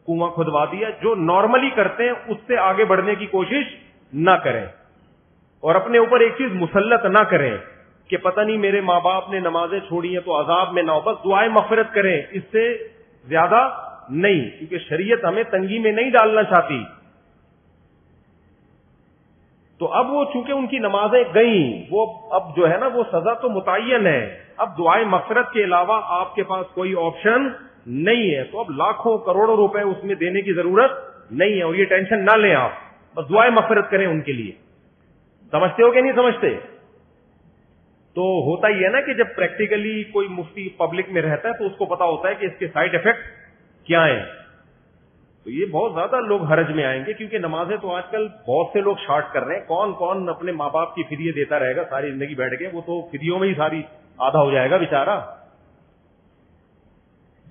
کنواں کھدوا دیا، جو نارملی کرتے ہیں اس سے آگے بڑھنے کی کوشش نہ کریں، اور اپنے اوپر ایک چیز مسلط نہ کریں کہ پتہ نہیں میرے ماں باپ نے نمازیں چھوڑی ہیں تو عذاب میں نہ ہو، بس دعائیں مغفرت کریں، اس سے زیادہ نہیں، کیونکہ شریعت ہمیں تنگی میں نہیں ڈالنا چاہتی۔ تو اب وہ چونکہ ان کی نمازیں گئیں، وہ اب جو ہے نا وہ سزا تو متعین ہے، اب دعائیں مغفرت کے علاوہ آپ کے پاس کوئی آپشن نہیں ہے، تو اب لاکھوں کروڑوں روپے اس میں دینے کی ضرورت نہیں ہے, اور یہ ٹینشن نہ لیں آپ, بس دعائیں مغفرت کریں ان کے لیے. سمجھتے ہو کہ نہیں سمجھتے؟ تو ہوتا ہی ہے نا کہ جب پریکٹیکلی کوئی مفتی پبلک میں رہتا ہے تو اس کو پتا ہوتا ہے کہ اس کے سائڈ ایفیکٹ کیا ہیں. تو یہ بہت زیادہ لوگ حرج میں آئیں گے, کیونکہ نمازیں تو آج کل بہت سے لوگ شارٹ کر رہے ہیں. کون کون اپنے ماں باپ کی فدیے دیتا رہے گا ساری زندگی بیٹھ کے؟ وہ تو فدیوں میں ہی ساری آدھا ہو جائے گا بیچارہ.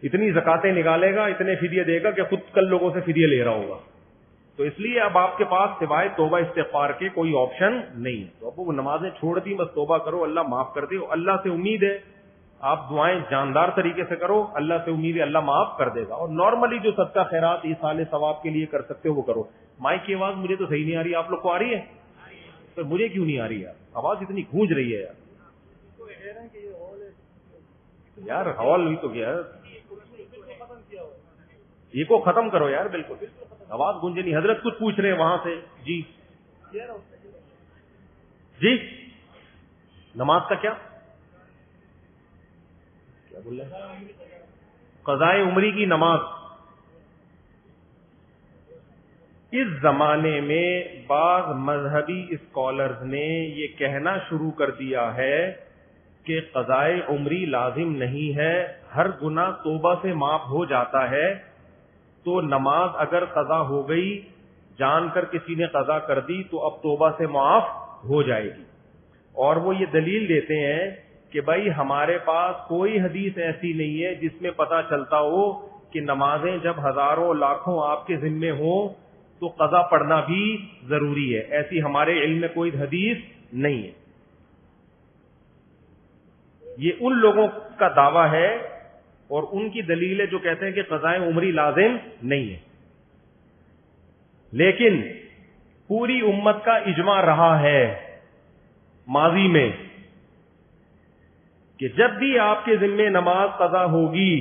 اتنی زکاتیں نکالے گا, اتنے فدیے دے گا کہ خود کل لوگوں سے فدیے لے رہا ہوگا. تو اس لیے اب آپ کے پاس سوائے توبہ استغفار کے کوئی آپشن نہیں ہے. تو اب وہ نمازیں چھوڑ دی, بس توبہ کرو, اللہ معاف کر دے. اللہ سے امید ہے, آپ دعائیں جاندار طریقے سے کرو, اللہ سے امید ہے اللہ معاف کر دے گا. اور نارملی جو صدقہ خیرات ایصال ثواب کے لیے کر سکتے ہو وہ کرو. مائک کی آواز مجھے تو صحیح نہیں آ رہی, آپ لوگ کو آ رہی ہے؟ تو مجھے کیوں نہیں آ رہی یار؟ آواز اتنی گونج رہی ہے یار. ہال بھی تو کیا ہے, یہ کو ختم کرو یار. بالکل آواز گونجے نہیں. حضرت کچھ پوچھ رہے ہیں وہاں سے. جی جی, نماز کا کیا بول رہے ہیں؟ قضائے عمری کی نماز. اس زمانے میں بعض مذہبی اسکالرز نے یہ کہنا شروع کر دیا ہے کہ قضائے عمری لازم نہیں ہے, ہر گناہ توبہ سے معاف ہو جاتا ہے. تو نماز اگر قضا ہو گئی, جان کر کسی نے قضا کر دی, تو اب توبہ سے معاف ہو جائے گی. اور وہ یہ دلیل دیتے ہیں کہ بھائی ہمارے پاس کوئی حدیث ایسی نہیں ہے جس میں پتا چلتا ہو کہ نمازیں جب ہزاروں لاکھوں آپ کے ذمے ہوں تو قضا پڑھنا بھی ضروری ہے. ایسی ہمارے علم میں کوئی حدیث نہیں ہے. یہ ان لوگوں کا دعویٰ ہے اور ان کی دلیل ہے جو کہتے ہیں کہ قضائے عمری لازم نہیں ہے. لیکن پوری امت کا اجماع رہا ہے ماضی میں کہ جب بھی آپ کے ذمے نماز قضا ہوگی,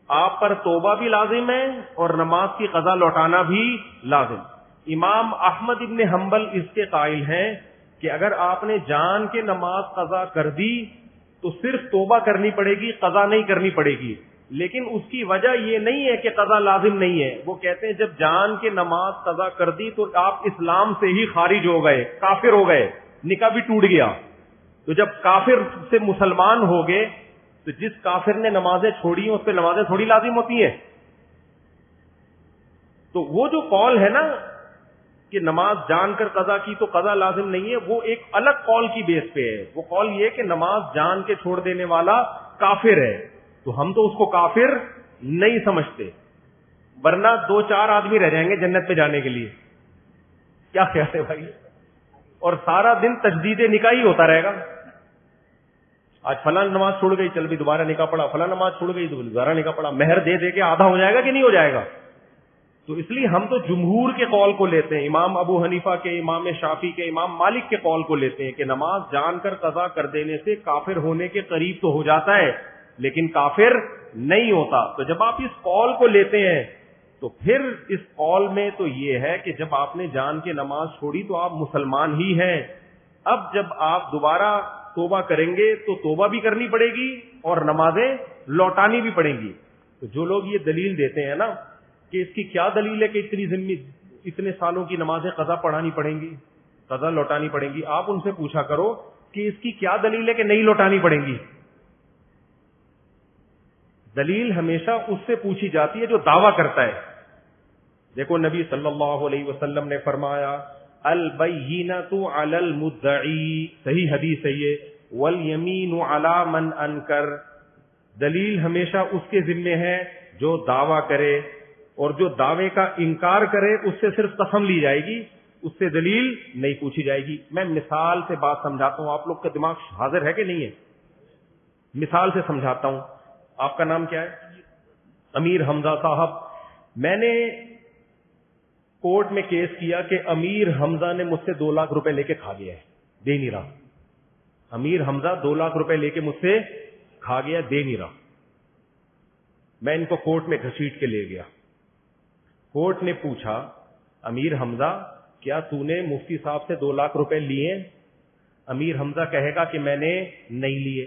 آپ پر توبہ بھی لازم ہے اور نماز کی قضا لوٹانا بھی لازم. امام احمد ابن حنبل اس کے قائل ہیں کہ اگر آپ نے جان کے نماز قضا کر دی تو صرف توبہ کرنی پڑے گی, قضا نہیں کرنی پڑے گی. لیکن اس کی وجہ یہ نہیں ہے کہ قضا لازم نہیں ہے. وہ کہتے ہیں جب جان کے نماز قضا کر دی تو آپ اسلام سے ہی خارج ہو گئے, کافر ہو گئے, نکاح بھی ٹوٹ گیا. تو جب کافر سے مسلمان ہو گئے تو جس کافر نے نمازیں چھوڑی ہیں اس پہ نمازیں تھوڑی لازم ہوتی ہیں. تو وہ جو قول ہے نا کہ نماز جان کر قضا کی تو قضا لازم نہیں ہے, وہ ایک الگ قول کی بیس پہ ہے. وہ قول یہ کہ نماز جان کے چھوڑ دینے والا کافر ہے. تو ہم تو اس کو کافر نہیں سمجھتے, ورنہ 2-4 آدمی رہ جائیں گے جنت میں جانے کے لیے. کیا خیال ہے بھائی؟ اور سارا دن تجدید نکاح ہی ہوتا رہے گا. آج فلاں نماز چھوڑ گئی, چل بھی دوبارہ نکاح پڑا, فلاں نماز چھوڑ گئی تو دوبارہ نکاح پڑا. مہر دے دے کے آدھا ہو جائے گا کہ نہیں ہو جائے گا؟ تو اس لیے ہم تو جمہور کے قول کو لیتے ہیں, امام ابو حنیفہ کے, امام شافعی کے, امام مالک کے قول کو لیتے ہیں کہ نماز جان کر قضا کر دینے سے کافر ہونے کے قریب تو ہو جاتا ہے لیکن کافر نہیں ہوتا. تو جب آپ اس قول کو لیتے ہیں تو پھر اس قول میں تو یہ ہے کہ جب آپ نے جان کے نماز چھوڑی تو آپ مسلمان ہی ہیں. اب جب آپ دوبارہ توبہ کریں گے تو توبہ بھی کرنی پڑے گی اور نمازیں لوٹانی بھی پڑیں گی. تو جو لوگ یہ دلیل دیتے ہیں نا کہ اس کی کیا دلیل ہے کہ اتنے سالوں کی نمازیں قضا پڑھانی پڑیں گی, قضا لوٹانی پڑیں گی, آپ ان سے پوچھا کرو کہ اس کی کیا دلیل ہے کہ نہیں لوٹانی پڑیں گی. دلیل ہمیشہ اس سے پوچھی جاتی ہے جو دعویٰ کرتا ہے. دیکھو نبی صلی اللہ علیہ وسلم نے فرمایا البینۃ علی المدعی, صحیح حدیث ہے یہ, والیمین علی من انکر. دلیل ہمیشہ اس کے ذمے ہے جو دعویٰ کرے, اور جو دعوے کا انکار کرے اس سے صرف قسم لی جائے گی, اس سے دلیل نہیں پوچھی جائے گی. میں مثال سے بات سمجھاتا ہوں, آپ لوگ کا دماغ حاضر ہے کہ نہیں ہے؟ مثال سے سمجھاتا ہوں. آپ کا نام کیا ہے؟ امیر حمزہ صاحب. میں نے کورٹ میں کیس کیا کہ امیر حمزہ نے مجھ سے 2 لاکھ روپے لے کے کھا گیا ہے, دے نہیں رہا. امیر حمزہ 2 لاکھ روپے لے کے مجھ سے کھا گیا, دے نہیں رہا. میں ان کو کورٹ میں گھسیٹ کے لے گیا. کورٹ نے پوچھا امیر حمزہ کیا تو نے مفتی صاحب سے 2 لاکھ روپے لیے؟ امیر حمزہ کہے گا کہ میں نے نہیں لیے.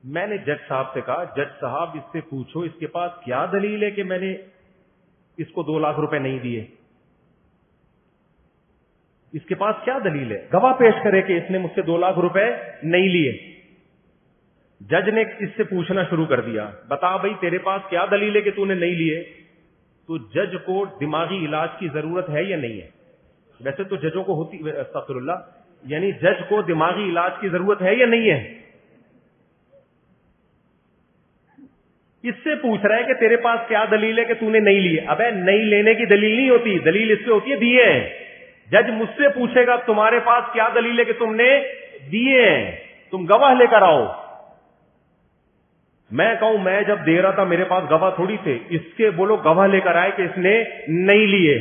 میں نے جج صاحب سے کہا جج صاحب اس سے پوچھو اس کے پاس کیا دلیل ہے کہ میں نے اس کو 2 لاکھ روپے نہیں دیے. اس کے پاس کیا دلیل ہے؟ گواہ پیش کرے کہ اس نے مجھ سے 2 لاکھ روپے نہیں لیے. جج نے اس سے پوچھنا شروع کر دیا, بتا بھائی تیرے پاس کیا دلیل ہے کہ تو نے نہیں لیے. تو جج کو دماغی علاج کی ضرورت ہے یا نہیں ہے؟ ویسے تو ججوں کو ہوتی, استغفر اللہ, یعنی جج کو دماغی علاج کی ضرورت ہے یا نہیں ہے؟ اس سے پوچھ رہا ہے کہ تیرے پاس کیا دلیل ہے کہ تو نے نہیں لیے. ابے نہیں لینے کی دلیل نہیں ہوتی, دلیل اس پہ ہوتی ہے دیے ہیں. جج مجھ سے پوچھے گا تمہارے پاس کیا دلیل ہے کہ تم نے دیے ہیں, تم گواہ لے کر آؤ. میں کہوں میں جب دے رہا تھا میرے پاس گواہ تھوڑی تھے, اس کے بولو گواہ لے کر آئے کہ اس نے نہیں لیے.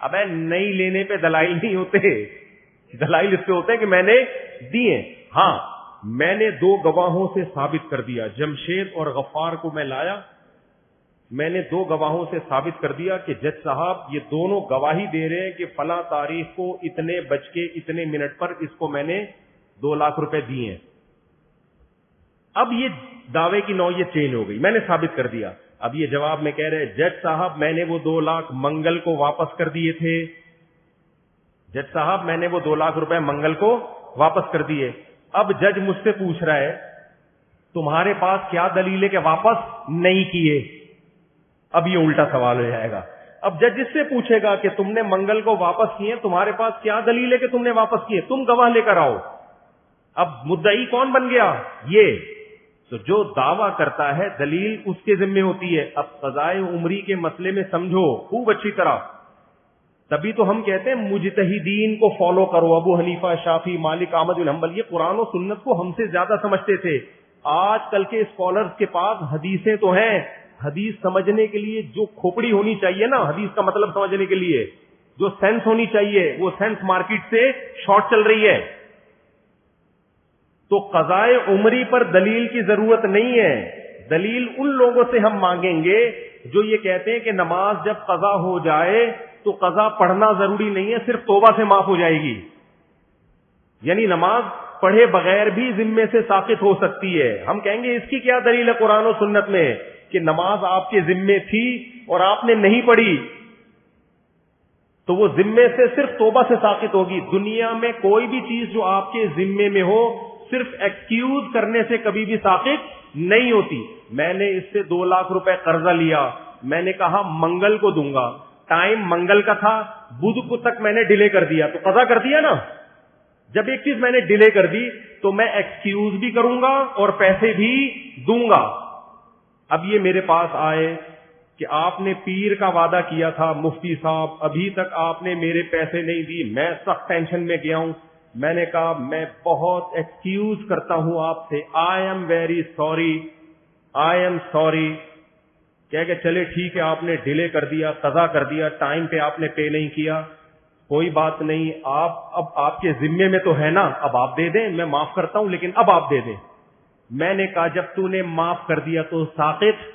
ابے نہیں لینے پہ دلائل نہیں ہوتے, دلائل اس پہ ہوتے ہیں کہ میں نے دیے. ہاں میں نے 2 گواہوں سے ثابت کر دیا, جمشید اور غفار کو میں لایا, میں نے 2 گواہوں سے ثابت کر دیا کہ جج صاحب یہ دونوں گواہی دے رہے ہیں کہ فلاں تاریخ کو اتنے بج کے اتنے منٹ پر اس کو میں نے 2 لاکھ روپے دیے ہیں. اب یہ دعوے کی نوعیت چینج ہو گئی, میں نے ثابت کر دیا. اب یہ جواب میں کہہ رہے جج صاحب میں نے وہ 2 لاکھ منگل کو واپس کر دیے تھے. جج صاحب میں نے وہ 2 لاکھ روپے منگل کو واپس کر دیے. اب جج مجھ سے پوچھ رہا ہے تمہارے پاس کیا دلیل ہے کہ واپس نہیں کیے. اب یہ الٹا سوال ہو جائے گا. اب جج اس سے پوچھے گا کہ تم نے منگل کو واپس کیے, تمہارے پاس کیا دلیل ہے کہ تم نے واپس کیے, تم گواہ لے کر آؤ. اب مدعی کون بن گیا؟ یہ. تو جو دعویٰ کرتا ہے دلیل اس کے ذمے ہوتی ہے. اب قضائے عمری کے مسئلے میں سمجھو خوب اچھی طرح, تبھی تو ہم کہتے ہیں مجتہدین کو فالو کرو. ابو حنیفہ, شافعی, مالک, احمد بن حنبل یہ قرآن و سنت کو ہم سے زیادہ سمجھتے تھے. آج کل کے اسکالرز کے پاس حدیثیں تو ہیں, حدیث سمجھنے کے لیے جو کھوپڑی ہونی چاہیے نا, حدیث کا مطلب سمجھنے کے لیے جو سینس ہونی چاہیے, وہ سینس مارکیٹ سے شارٹ چل رہی ہے. تو قضائے عمری پر دلیل کی ضرورت نہیں ہے. دلیل ان لوگوں سے ہم مانگیں گے جو یہ کہتے ہیں کہ نماز جب قضا ہو جائے تو قضا پڑھنا ضروری نہیں ہے, صرف توبہ سے معاف ہو جائے گی. یعنی نماز پڑھے بغیر بھی ذمے سے ساقط ہو سکتی ہے. ہم کہیں گے اس کی کیا دلیل ہے قرآن و سنت میں کہ نماز آپ کے ذمے تھی اور آپ نے نہیں پڑھی تو وہ ذمے سے صرف توبہ سے ساقط ہوگی. دنیا میں کوئی بھی چیز جو آپ کے ذمے میں ہو صرف ایکسکیوز کرنے سے کبھی بھی ساقط نہیں ہوتی. میں نے اس سے 2 لاکھ روپے قرضہ لیا, میں نے کہا منگل کو دوں گا, ٹائم منگل کا تھا, بدھ کو تک میں نے ڈیلے کر دیا, تو قضا کر دیا نا. جب ایک چیز میں نے ڈیلے کر دی تو میں ایکسکیوز بھی کروں گا اور پیسے بھی دوں گا. اب یہ میرے پاس آئے کہ آپ نے پیر کا وعدہ کیا تھا مفتی صاحب, ابھی تک آپ نے میرے پیسے نہیں دی, میں سخت ٹینشن میں گیا ہوں. میں نے کہا میں بہت ایکسکیوز کرتا ہوں آپ سے, I am very sorry, I am sorry. کہہ کہ چلے ٹھیک ہے آپ نے ڈیلے کر دیا, قضا کر دیا, ٹائم پہ آپ نے پے نہیں کیا, کوئی بات نہیں, اب آپ کے ذمے میں تو ہے نا, اب آپ دے دیں, میں معاف کرتا ہوں لیکن اب آپ دے دیں. میں نے کہا جب تو نے معاف کر دیا تو ساقط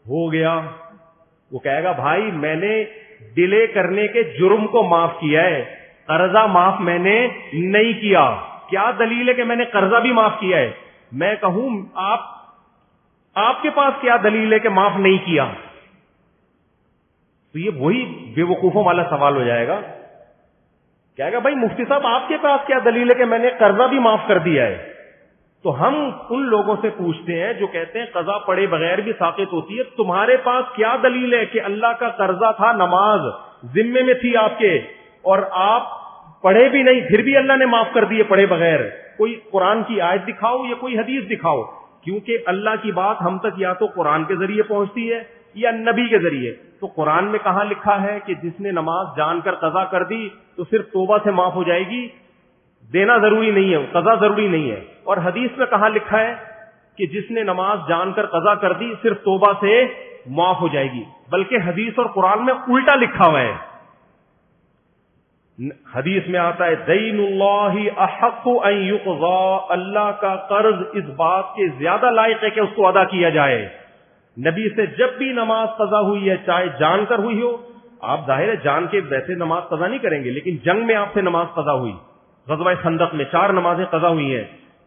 ہو گیا. وہ کہے گا بھائی میں نے ڈیلے کرنے کے جرم کو معاف کیا ہے, قرضہ معاف میں نے نہیں کیا. کیا دلیل ہے کہ میں نے قرضہ بھی معاف کیا ہے؟ میں کہوں آپ کے پاس کیا دلیل ہے کہ معاف نہیں کیا؟ تو یہ وہی بے وقوفوں والا سوال ہو جائے گا. کہے گا بھائی مفتی صاحب آپ کے پاس کیا دلیل ہے کہ میں نے قرضہ بھی معاف کر دیا ہے؟ تو ہم ان لوگوں سے پوچھتے ہیں جو کہتے ہیں قضا پڑے بغیر بھی ساقط ہوتی ہے, تمہارے پاس کیا دلیل ہے کہ اللہ کا قرضہ تھا, نماز ذمے میں تھی آپ کے, اور آپ پڑھے بھی نہیں پھر بھی اللہ نے معاف کر دیے پڑھے بغیر؟ کوئی قرآن کی آیت دکھاؤ یا کوئی حدیث دکھاؤ, کیونکہ اللہ کی بات ہم تک یا تو قرآن کے ذریعے پہنچتی ہے یا نبی کے ذریعے. تو قرآن میں کہاں لکھا ہے کہ جس نے نماز جان کر قضا کر دی تو صرف توبہ سے معاف ہو جائے گی, دینا ضروری نہیں ہے, قضا ضروری نہیں ہے؟ اور حدیث میں کہاں لکھا ہے کہ جس نے نماز جان کر قضا کر دی صرف توبہ سے معاف ہو جائے گی؟ بلکہ حدیث اور قرآن میں الٹا لکھا ہوا ہے. حدیث میں آتا ہے دین اللہ احق ان یقضا, اللہ کا قرض اس بات کے زیادہ لائق ہے کہ اس کو ادا کیا جائے. نبی سے جب بھی نماز قضا ہوئی ہے, چاہے جان کر ہوئی ہو, آپ ظاہر ہے جان کے ویسے نماز قضا نہیں کریں گے, لیکن جنگ میں آپ سے نماز قضا ہوئی, غزوہ خندق میں 4 نمازیں قضا ہوئی ہیں,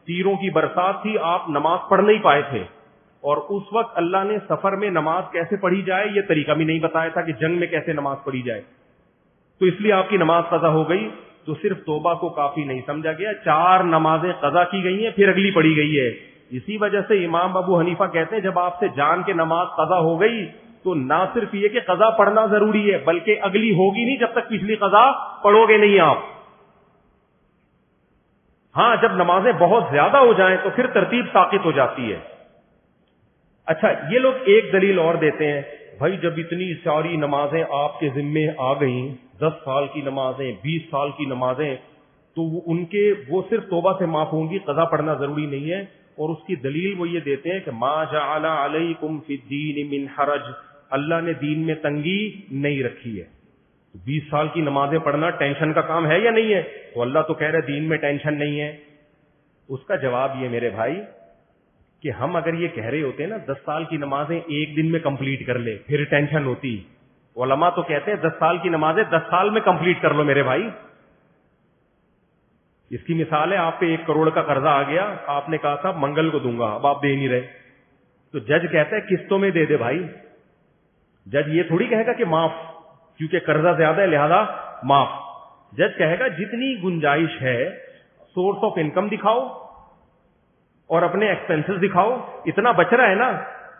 تیروں کی برسات تھی, آپ نماز پڑھ نہیں پائے تھے, اور اس وقت اللہ نے سفر میں نماز کیسے پڑھی جائے یہ طریقہ بھی نہیں بتایا تھا کہ جنگ میں کیسے نماز پڑھی جائے, تو اس لیے آپ کی نماز قضا ہو گئی. تو تو صرف توبہ کو کافی نہیں سمجھا گیا، 4 نمازیں قضا کی گئی ہیں پھر اگلی پڑھی گئی ہے۔ اسی وجہ سے امام ابو حنیفہ کہتے ہیں جب آپ سے جان کے نماز قضا ہو گئی تو نہ صرف یہ کہ قضا پڑھنا ضروری ہے بلکہ اگلی ہوگی نہیں جب تک پچھلی قضا پڑھو گے نہیں آپ۔ ہاں جب نمازیں بہت زیادہ ہو جائیں تو پھر ترتیب ساقط ہو جاتی ہے۔ اچھا یہ لوگ ایک دلیل اور دیتے ہیں، بھائی جب اتنی ساری نمازیں آپ کے ذمے آ گئیں، 10 سال کی نمازیں، 20 سال کی نمازیں، تو ان کے وہ صرف توبہ سے معاف ہوں گی، قضا پڑھنا ضروری نہیں ہے۔ اور اس کی دلیل وہ یہ دیتے ہیں کہ ما جعل علیکم فی الدین من حرج، اللہ نے دین میں تنگی نہیں رکھی ہے۔ 20 سال کی نمازیں پڑھنا ٹینشن کا کام ہے یا نہیں ہے؟ تو اللہ تو کہہ رہے دین میں ٹینشن نہیں ہے۔ اس کا جواب یہ میرے بھائی کہ ہم اگر یہ کہہ رہے ہوتے ہیں نا 10 سال کی نمازیں ایک دن میں کمپلیٹ کر لے پھر ٹینشن ہوتی، علماء تو کہتے ہیں 10 سال کی نمازیں 10 سال میں کمپلیٹ کر لو میرے بھائی۔ اس کی مثال ہے آپ پہ 1 کروڑ کا قرضہ آ گیا، آپ نے کہا تھا منگل کو دوں گا، اب آپ دے نہیں رہے، تو جج کہتا ہے قسطوں میں دے دے بھائی۔ جج یہ تھوڑی کہے گا کہ معاف، کیونکہ قرضہ زیادہ ہے لہذا معاف۔ جج کہے گا جتنی گنجائش ہے سورس آف انکم دکھاؤ اور اپنے ایکسپینسز دکھاؤ، اتنا بچ رہا ہے نا،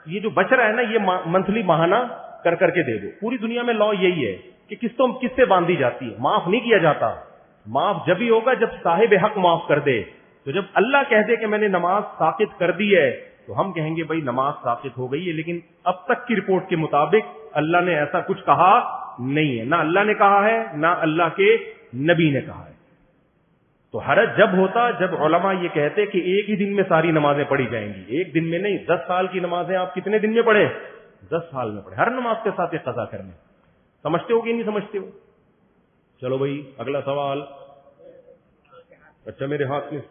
یہ جو بچ رہا ہے نا یہ منتھلی ماہانہ کر کر کے دے دو۔ پوری دنیا میں لا یہی ہے کہ کس سے باندھی جاتی ہے، معاف نہیں کیا جاتا۔ معاف جب ہی ہوگا جب صاحب حق معاف کر دے۔ تو جب اللہ کہہ دے کہ میں نے نماز ساقط کر دی ہے تو ہم کہیں گے بھائی نماز ساقط ہو گئی ہے، لیکن اب تک کی رپورٹ کے مطابق اللہ نے ایسا کچھ کہا نہیں ہے، نہ اللہ نے کہا ہے نہ اللہ کے نبی نے کہا ہے۔ تو حرج جب ہوتا جب علماء یہ کہتے کہ ایک ہی دن میں ساری نمازیں پڑھی جائیں گی، ایک دن میں نہیں، 10 سال کی نمازیں آپ کتنے دن میں پڑھیں؟ 10 سال میں پڑھیں، ہر نماز کے ساتھ ایک قضا کرنے۔ سمجھتے ہو کہ نہیں سمجھتے ہو؟ چلو بھائی اگلا سوال۔ اچھا میرے ہاتھ میں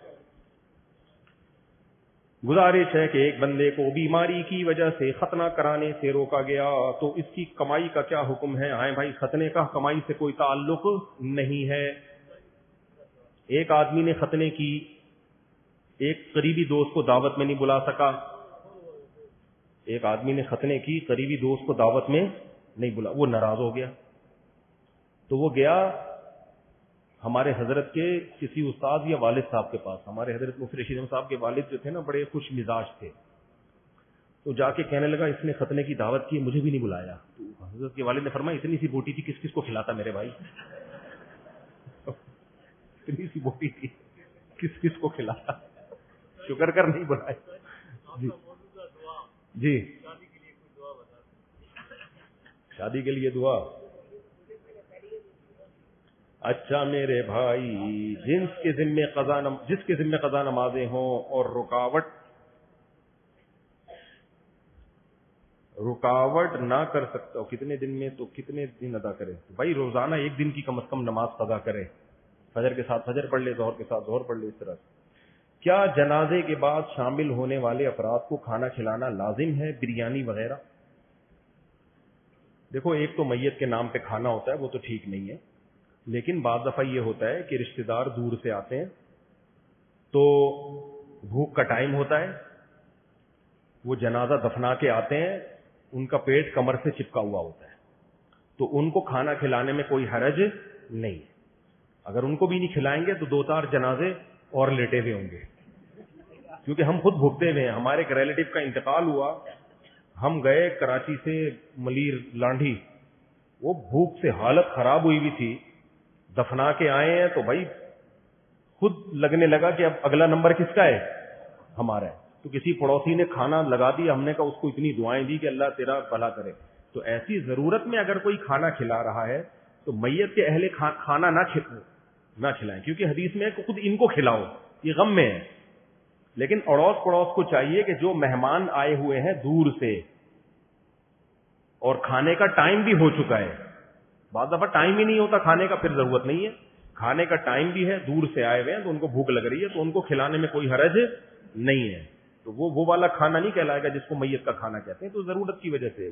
گزارش ہے کہ ایک بندے کو بیماری کی وجہ سے ختنہ کرانے سے روکا گیا تو اس کی کمائی کا کیا حکم ہے؟ آئیں بھائی، ختنے کا کمائی سے کوئی تعلق نہیں ہے۔ ایک آدمی نے ختنے کی، ایک قریبی دوست کو دعوت میں نہیں بلا سکا، ایک آدمی نے ختنے کی قریبی دوست کو دعوت میں نہیں بلا، وہ ناراض ہو گیا، تو وہ گیا ہمارے حضرت کے کسی استاد یا والد صاحب کے پاس۔ ہمارے حضرت مفتی رشید احمد صاحب کے والد جو تھے نا بڑے خوش مزاج تھے، تو جا کے کہنے لگا اس نے ختنے کی دعوت کی، مجھے بھی نہیں بلایا۔ تو حضرت کے والد نے فرمایا اتنی سی بوٹی تھی کس کس کو کھلاتا میرے بھائی، اتنی سی بوٹی تھی کس کس کو کھلاتا، شکر کر نہیں بلایا۔ جی جی شادی کے لیے دعا۔ اچھا میرے بھائی، جس کے ذمہ قضا نمازیں ہوں اور رکاوٹ نہ کر سکتا ہو کتنے دن میں، تو کتنے دن ادا کرے؟ بھائی روزانہ 1 دن کی کم از کم نماز قضا کرے، فجر کے ساتھ فجر پڑھ لے، ظہر کے ساتھ ظہر پڑھ لے، اس طرح سے۔ کیا جنازے کے بعد شامل ہونے والے افراد کو کھانا کھلانا لازم ہے، بریانی وغیرہ؟ دیکھو ایک تو میت کے نام پہ کھانا ہوتا ہے، وہ تو ٹھیک نہیں ہے، لیکن بعض دفعہ یہ ہوتا ہے کہ رشتہ دار دور سے آتے ہیں تو بھوک کا ٹائم ہوتا ہے، وہ جنازہ دفنا کے آتے ہیں، ان کا پیٹ کمر سے چپکا ہوا ہوتا ہے، تو ان کو کھانا کھلانے میں کوئی حرج نہیں ہے۔ اگر ان کو بھی نہیں کھلائیں گے تو 2-4 جنازے اور لیٹے ہوئے ہوں گے، کیونکہ ہم خود بھوکتے ہوئے ہیں۔ ہمارے ایک ریلیٹو کا انتقال ہوا، ہم گئے کراچی سے ملیر لانڈھی، وہ بھوک سے حالت خراب ہوئی ہوئی تھی، دفنا کے آئے ہیں تو بھائی خود لگنے لگا کہ اب اگلا نمبر کس کا ہے؟ ہمارا ہے۔ تو کسی پڑوسی نے کھانا لگا دیا، ہم نے کہا اس کو اتنی دعائیں دی کہ اللہ تیرا بھلا کرے۔ تو ایسی ضرورت میں اگر کوئی کھانا کھلا رہا ہے تو میت کے اہل کھانا نہ کھلائیں، کیونکہ حدیث میں ہے کہ خود ان کو کھلاؤ، یہ غم میں ہے۔ لیکن اڑوس پڑوس کو چاہیے کہ جو مہمان آئے ہوئے ہیں دور سے اور کھانے کا ٹائم بھی ہو چکا ہے، بعض دفعہ ٹائم ہی نہیں ہوتا کھانے کا، پھر ضرورت نہیں ہے، کھانے کا ٹائم بھی ہے، دور سے آئے ہوئے ہیں تو ان کو بھوک لگ رہی ہے، تو ان کو کھلانے میں کوئی حرج نہیں ہے۔ تو وہ والا کھانا نہیں کہلائے گا جس کو میت کا کھانا کہتے ہیں، تو ضرورت کی وجہ سے۔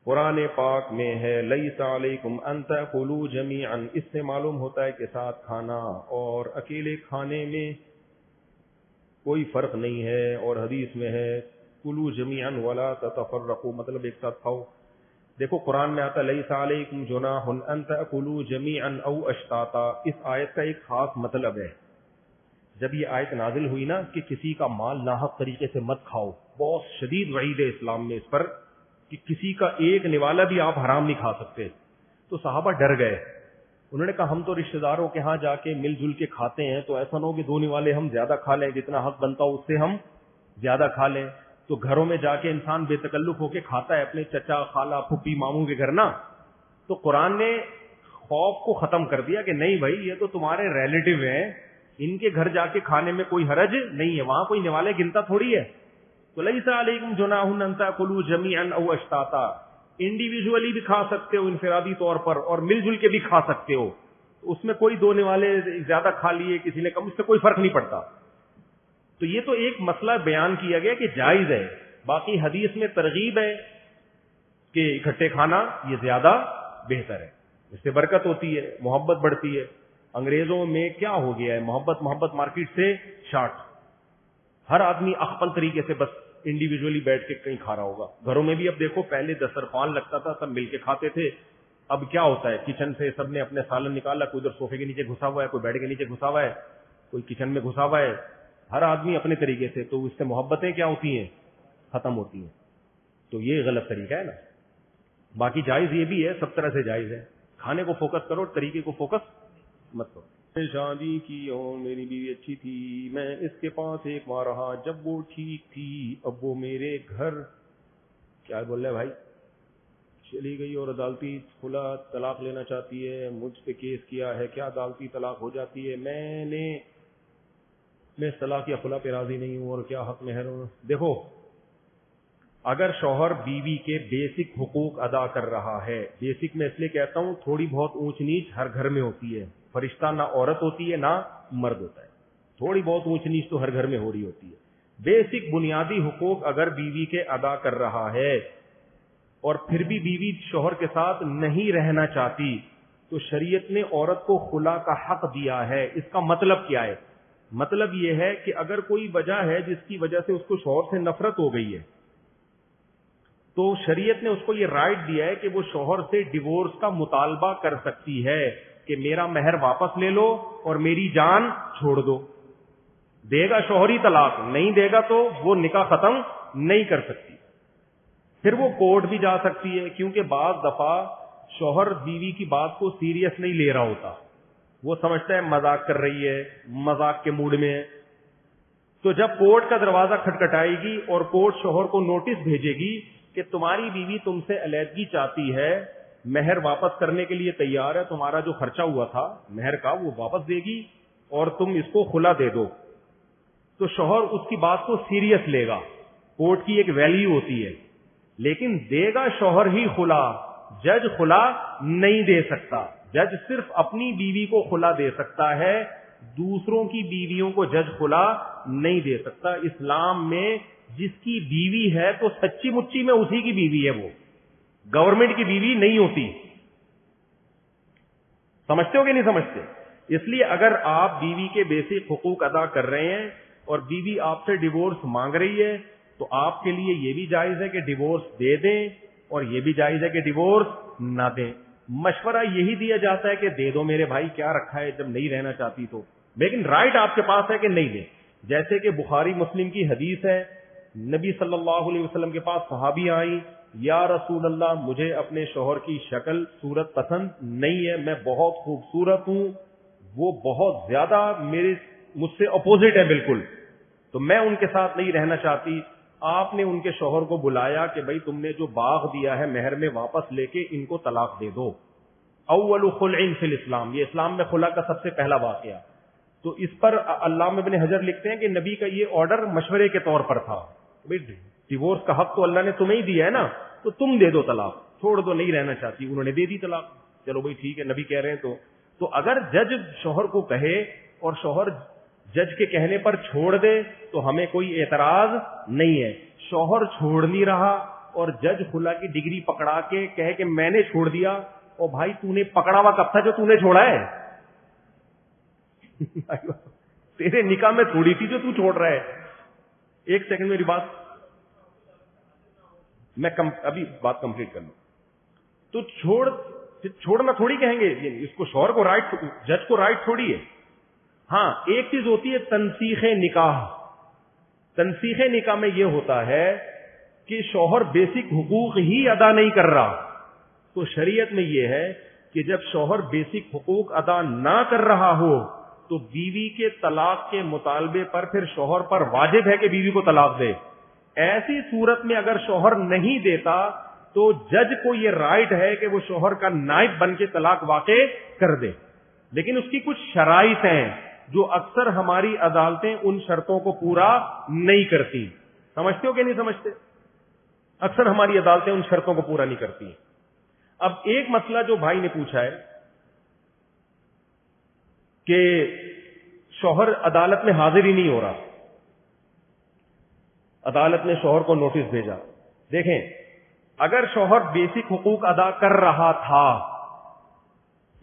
قرآن پاک میں ہے لیس علیکم ان تأکلوا جمیعا، اس سے معلوم ہوتا ہے کہ ساتھ کھانا اور اکیلے کھانے میں کوئی فرق نہیں ہے، اور حدیث میں ہے کلوا جمیعا ولا تتفرقوا، مطلب ایک ساتھ کھاؤ دیکھو قرآن میں آتا لیس علیکم جناح ان تأکلوا جمیعا او اشتاتا. اس آیت کا ایک خاص مطلب ہے. جب یہ آیت نازل ہوئی نا کہ کسی کا مال ناحق طریقے سے مت کھاؤ، بہت شدید وعید ہے اسلام میں اس پر کہ کسی کا ایک نوالا بھی آپ حرام نہیں کھا سکتے. تو صحابہ ڈر گئے. انہوں نے کہا ہم تو رشتہ داروں کے ہاں جا کے مل جل کے کھاتے ہیں، تو ایسا نہ ہو کہ دو نوالے ہم زیادہ کھا لیں، جتنا حق بنتا ہو اس سے ہم زیادہ کھا لیں. تو گھروں میں جا کے انسان بے تکلف ہو کے کھاتا ہے اپنے چچا خالہ پھوپھی ماموں کے گھر نا. تو قرآن نے خوف کو ختم کر دیا کہ نہیں بھائی یہ تو تمہارے ریلیٹو ہیں، ان کے گھر جا کے کھانے میں کوئی حرج نہیں ہے، وہاں کوئی نوالے گنتا تھوڑی ہے. تو لیس علیکم جناح ان تأکلوا جمیعا او اشتاتا، انڈیویجولی بھی کھا سکتے ہو انفرادی طور پر، اور مل جل کے بھی کھا سکتے ہو. اس میں کوئی دو نوالے زیادہ کھا لیے کسی نے کم، اس سے کوئی فرق نہیں پڑتا. تو یہ تو ایک مسئلہ بیان کیا گیا کہ جائز ہے. باقی حدیث میں ترغیب ہے کہ اکٹھے کھانا یہ زیادہ بہتر ہے، اس سے برکت ہوتی ہے، محبت بڑھتی ہے. انگریزوں میں کیا ہو گیا ہے، محبت مارکیٹ سے شارٹ. ہر آدمی اخپل طریقے سے بس انڈیویجولی بیٹھ کے کہیں کھا رہا ہوگا. گھروں میں بھی اب دیکھو پہلے دسترخوان لگتا تھا سب مل کے کھاتے تھے. اب کیا ہوتا ہے کچن سے سب نے اپنے سالن نکالا، کوئی ادھر صوفے کے نیچے گھسا ہوا ہے، کوئی بیڈ کے نیچے گھسا ہوا ہے، کوئی کچن میں گھسا ہوا ہے، ہر آدمی اپنے طریقے سے. تو اس سے محبتیں کیا ہوتی ہیں، ختم ہوتی ہیں. تو یہ غلط طریقہ ہے نا. باقی جائز یہ بھی ہے، سب طرح سے جائز ہے. کھانے کو فوکس کرو، طریقے کو فوکس مت کرو. شادی کی اور میری بیوی اچھی تھی، میں اس کے پاس ایک بار رہا، جب وہ ٹھیک تھی اب وہ میرے گھر کیا بول رہے بھائی چلی گئی اور عدالتی خلا طلاق لینا چاہتی ہے. مجھ پہ کیس کیا ہے، کیا عدالتی طلاق ہو جاتی ہے؟ میں اس طلاق یا خلا پہ راضی نہیں ہوں اور کیا حق مہر ہوں. دیکھو اگر شوہر بیوی کے بیسک حقوق ادا کر رہا ہے، بیسک میں اس لیے کہتا ہوں تھوڑی بہت اونچ نیچ ہر گھر میں ہوتی ہے، فرشتہ نہ عورت ہوتی ہے نہ مرد ہوتا ہے، تھوڑی بہت اونچ نیچ تو ہر گھر میں ہو رہی ہوتی ہے. بیسک بنیادی حقوق اگر بیوی کے ادا کر رہا ہے اور پھر بھی بیوی شوہر کے ساتھ نہیں رہنا چاہتی، تو شریعت نے عورت کو خلا کا حق دیا ہے. اس کا مطلب کیا ہے؟ مطلب یہ ہے کہ اگر کوئی وجہ ہے جس کی وجہ سے اس کو شوہر سے نفرت ہو گئی ہے، تو شریعت نے اس کو یہ رائٹ دیا ہے کہ وہ شوہر سے ڈیورس کا مطالبہ کر سکتی ہے کہ میرا مہر واپس لے لو اور میری جان چھوڑ دو. دے گا شوہر ہی طلاق، نہیں دے گا تو وہ نکاح ختم نہیں کر سکتی. پھر وہ کورٹ بھی جا سکتی ہے، کیونکہ بعض دفعہ شوہر بیوی کی بات کو سیریس نہیں لے رہا ہوتا، وہ سمجھتا ہے مذاق کر رہی ہے، مذاق کے موڈ میں ہے. تو جب کورٹ کا دروازہ کھٹکھٹائے گی اور کورٹ شوہر کو نوٹس بھیجے گی کہ تمہاری بیوی تم سے علیحدگی چاہتی ہے، مہر واپس کرنے کے لیے تیار ہے، تمہارا جو خرچہ ہوا تھا مہر کا وہ واپس دے گی اور تم اس کو خلا دے دو، تو شوہر اس کی بات کو سیریس لے گا. کورٹ کی ایک ویلیو ہوتی ہے. لیکن دے گا شوہر ہی خلا، جج خلا نہیں دے سکتا. جج صرف اپنی بیوی کو خلا دے سکتا ہے، دوسروں کی بیویوں کو جج خلا نہیں دے سکتا. اسلام میں جس کی بیوی ہے تو سچی مچی میں اسی کی بیوی ہے، وہ گورنمنٹ کی بیوی نہیں ہوتی. سمجھتے ہو کہ نہیں سمجھتے؟ اس لیے اگر آپ بیوی کے بیسک حقوق ادا کر رہے ہیں اور بیوی آپ سے ڈیورس مانگ رہی ہے، تو آپ کے لیے یہ بھی جائز ہے کہ ڈیورس دے دیں اور یہ بھی جائز ہے کہ ڈیورس نہ دیں. مشورہ یہی دیا جاتا ہے کہ دے دو میرے بھائی، کیا رکھا ہے جب نہیں رہنا چاہتی تو، لیکن رائٹ آپ کے پاس ہے کہ نہیں دیں. جیسے کہ بخاری مسلم کی حدیث ہے، نبی صلی اللہ علیہ وسلم کے پاس صحابی آئی، یا رسول اللہ مجھے اپنے شوہر کی شکل صورت پسند نہیں ہے، میں بہت خوبصورت ہوں، وہ بہت زیادہ مجھ سے اپوزٹ ہے بالکل، تو میں ان کے ساتھ نہیں رہنا چاہتی. آپ نے ان کے شوہر کو بلایا کہ بھائی تم نے جو باغ دیا ہے مہر میں واپس لے کے ان کو طلاق دے دو. اول خلع فی الاسلام، یہ اسلام میں خلع کا سب سے پہلا واقعہ. تو اس پر علامہ ابن حجر لکھتے ہیں کہ نبی کا یہ آرڈر مشورے کے طور پر تھا. ڈیورس کا حق تو اللہ نے تمہیں ہی دیا ہے نا، تو تم دے دو طلاق، چھوڑ دو، نہیں رہنا چاہتی. انہوں نے دے دی طلاق، چلو بھائی ٹھیک ہے نبی کہہ رہے ہیں. تو اگر جج شوہر کو کہے اور شوہر جج کے کہنے پر چھوڑ دے تو ہمیں کوئی اعتراض نہیں ہے. شوہر چھوڑ نہیں رہا اور جج خلا کی ڈگری پکڑا کے کہے کہ میں نے چھوڑ دیا، اور بھائی تو نے پکڑا ہوا کب تھا جو تو نے چھوڑا ہے؟ تیرے نکاح میں تھوڑی تھی جو تو چھوڑ رہا ہے. ایک سیکنڈ میری بات، میں ابھی بات کمپلیٹ کر لوں. تو چھوڑنا تھوڑی کہیں گے، اس کو شوہر کو رائٹ، جج کو رائٹ تھوڑی ہے. ہاں ایک چیز ہوتی ہے تنسیخ نکاح. تنسیخ نکاح میں یہ ہوتا ہے کہ شوہر بیسک حقوق ہی ادا نہیں کر رہا. تو شریعت میں یہ ہے کہ جب شوہر بیسک حقوق ادا نہ کر رہا ہو تو بیوی کے طلاق کے مطالبے پر پھر شوہر پر واجب ہے کہ بیوی کو طلاق دے. ایسی صورت میں اگر شوہر نہیں دیتا تو جج کو یہ رائٹ ہے کہ وہ شوہر کا نائب بن کے طلاق واقع کر دے. لیکن اس کی کچھ شرائط ہیں جو اکثر ہماری عدالتیں ان شرطوں کو پورا نہیں کرتی. سمجھتے ہو کہ نہیں سمجھتے؟ اکثر ہماری عدالتیں ان شرطوں کو پورا نہیں کرتی. اب ایک مسئلہ جو بھائی نے پوچھا ہے کہ شوہر عدالت میں حاضر ہی نہیں ہو رہا، عدالت نے شوہر کو نوٹس بھیجا. دیکھیں اگر شوہر بیسک حقوق ادا کر رہا تھا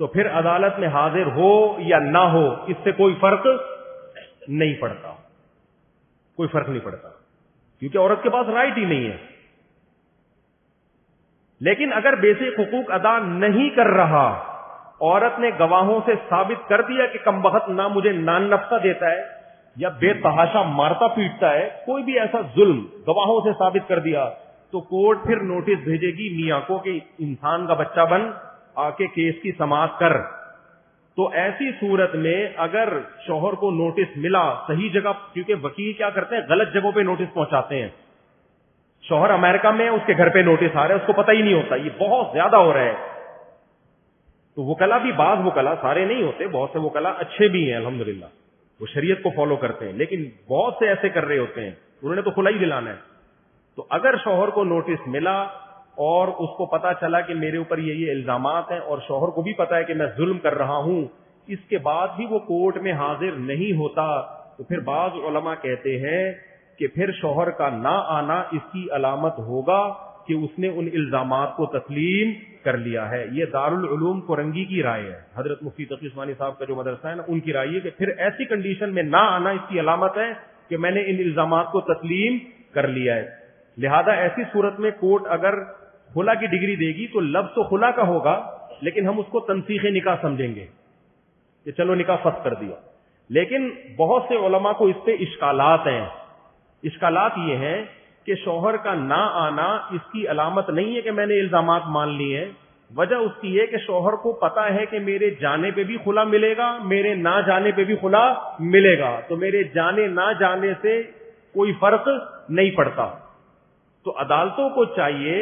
تو پھر عدالت میں حاضر ہو یا نہ ہو اس سے کوئی فرق نہیں پڑتا، کوئی فرق نہیں پڑتا، کیونکہ عورت کے پاس رائٹ ہی نہیں ہے. لیکن اگر بیسک حقوق ادا نہیں کر رہا، عورت نے گواہوں سے ثابت کر دیا کہ کمبخت نہ مجھے نان نفقہ دیتا ہے یا بے تحاشا مارتا پیٹتا ہے، کوئی بھی ایسا ظلم گواہوں سے ثابت کر دیا، تو کورٹ پھر نوٹس بھیجے گی میاں کو کہ انسان کا بچہ بن آ کے کیس کی سماعت کر. تو ایسی صورت میں اگر شوہر کو نوٹس ملا صحیح جگہ، کیونکہ وکیل کیا کرتے ہیں غلط جگہوں پہ نوٹس پہنچاتے ہیں. شوہر امریکہ میں ہے، اس کے گھر پہ نوٹس آ رہا ہے، اس کو پتہ ہی نہیں ہوتا. یہ بہت زیادہ ہو رہا ہے. تو وکلا بھی، بعض وکلا، سارے نہیں ہوتے، بہت سے وکلا اچھے بھی ہیں الحمدللہ، وہ شریعت کو فالو کرتے ہیں، لیکن بہت سے ایسے کر رہے ہوتے ہیں، انہوں نے تو کھلا ہی دلانا ہے. تو اگر شوہر کو نوٹس ملا اور اس کو پتا چلا کہ میرے اوپر یہ الزامات ہیں اور شوہر کو بھی پتا ہے کہ میں ظلم کر رہا ہوں، اس کے بعد بھی وہ کورٹ میں حاضر نہیں ہوتا، تو پھر بعض علماء کہتے ہیں کہ پھر شوہر کا نہ آنا اس کی علامت ہوگا کہ اس نے ان الزامات کو تسلیم کر لیا ہے. یہ دارالعلوم کورنگی کی رائے ہے، حضرت مفتی تقی عثمانی صاحب کا جو مدرسہ ہے نا، ان کی رائے ہے کہ پھر ایسی کنڈیشن میں نہ آنا اس کی علامت ہے کہ میں نے ان الزامات کو تسلیم کر لیا ہے. لہذا ایسی صورت میں کورٹ اگر خلا کی ڈگری دے گی تو لفظ تو خلا کا ہوگا، لیکن ہم اس کو تنسیخ نکاح سمجھیں گے کہ چلو نکاح فسخ کر دیا. لیکن بہت سے علماء کو اس پہ اشکالات ہیں. اشکالات یہ ہیں کہ شوہر کا نہ آنا اس کی علامت نہیں ہے کہ میں نے الزامات مان لیے ہیں. وجہ اس کی ہے کہ شوہر کو پتا ہے کہ میرے جانے پہ بھی خلا ملے گا، میرے نہ جانے پہ بھی خلا ملے گا، تو میرے جانے نہ جانے سے کوئی فرق نہیں پڑتا. تو عدالتوں کو چاہیے،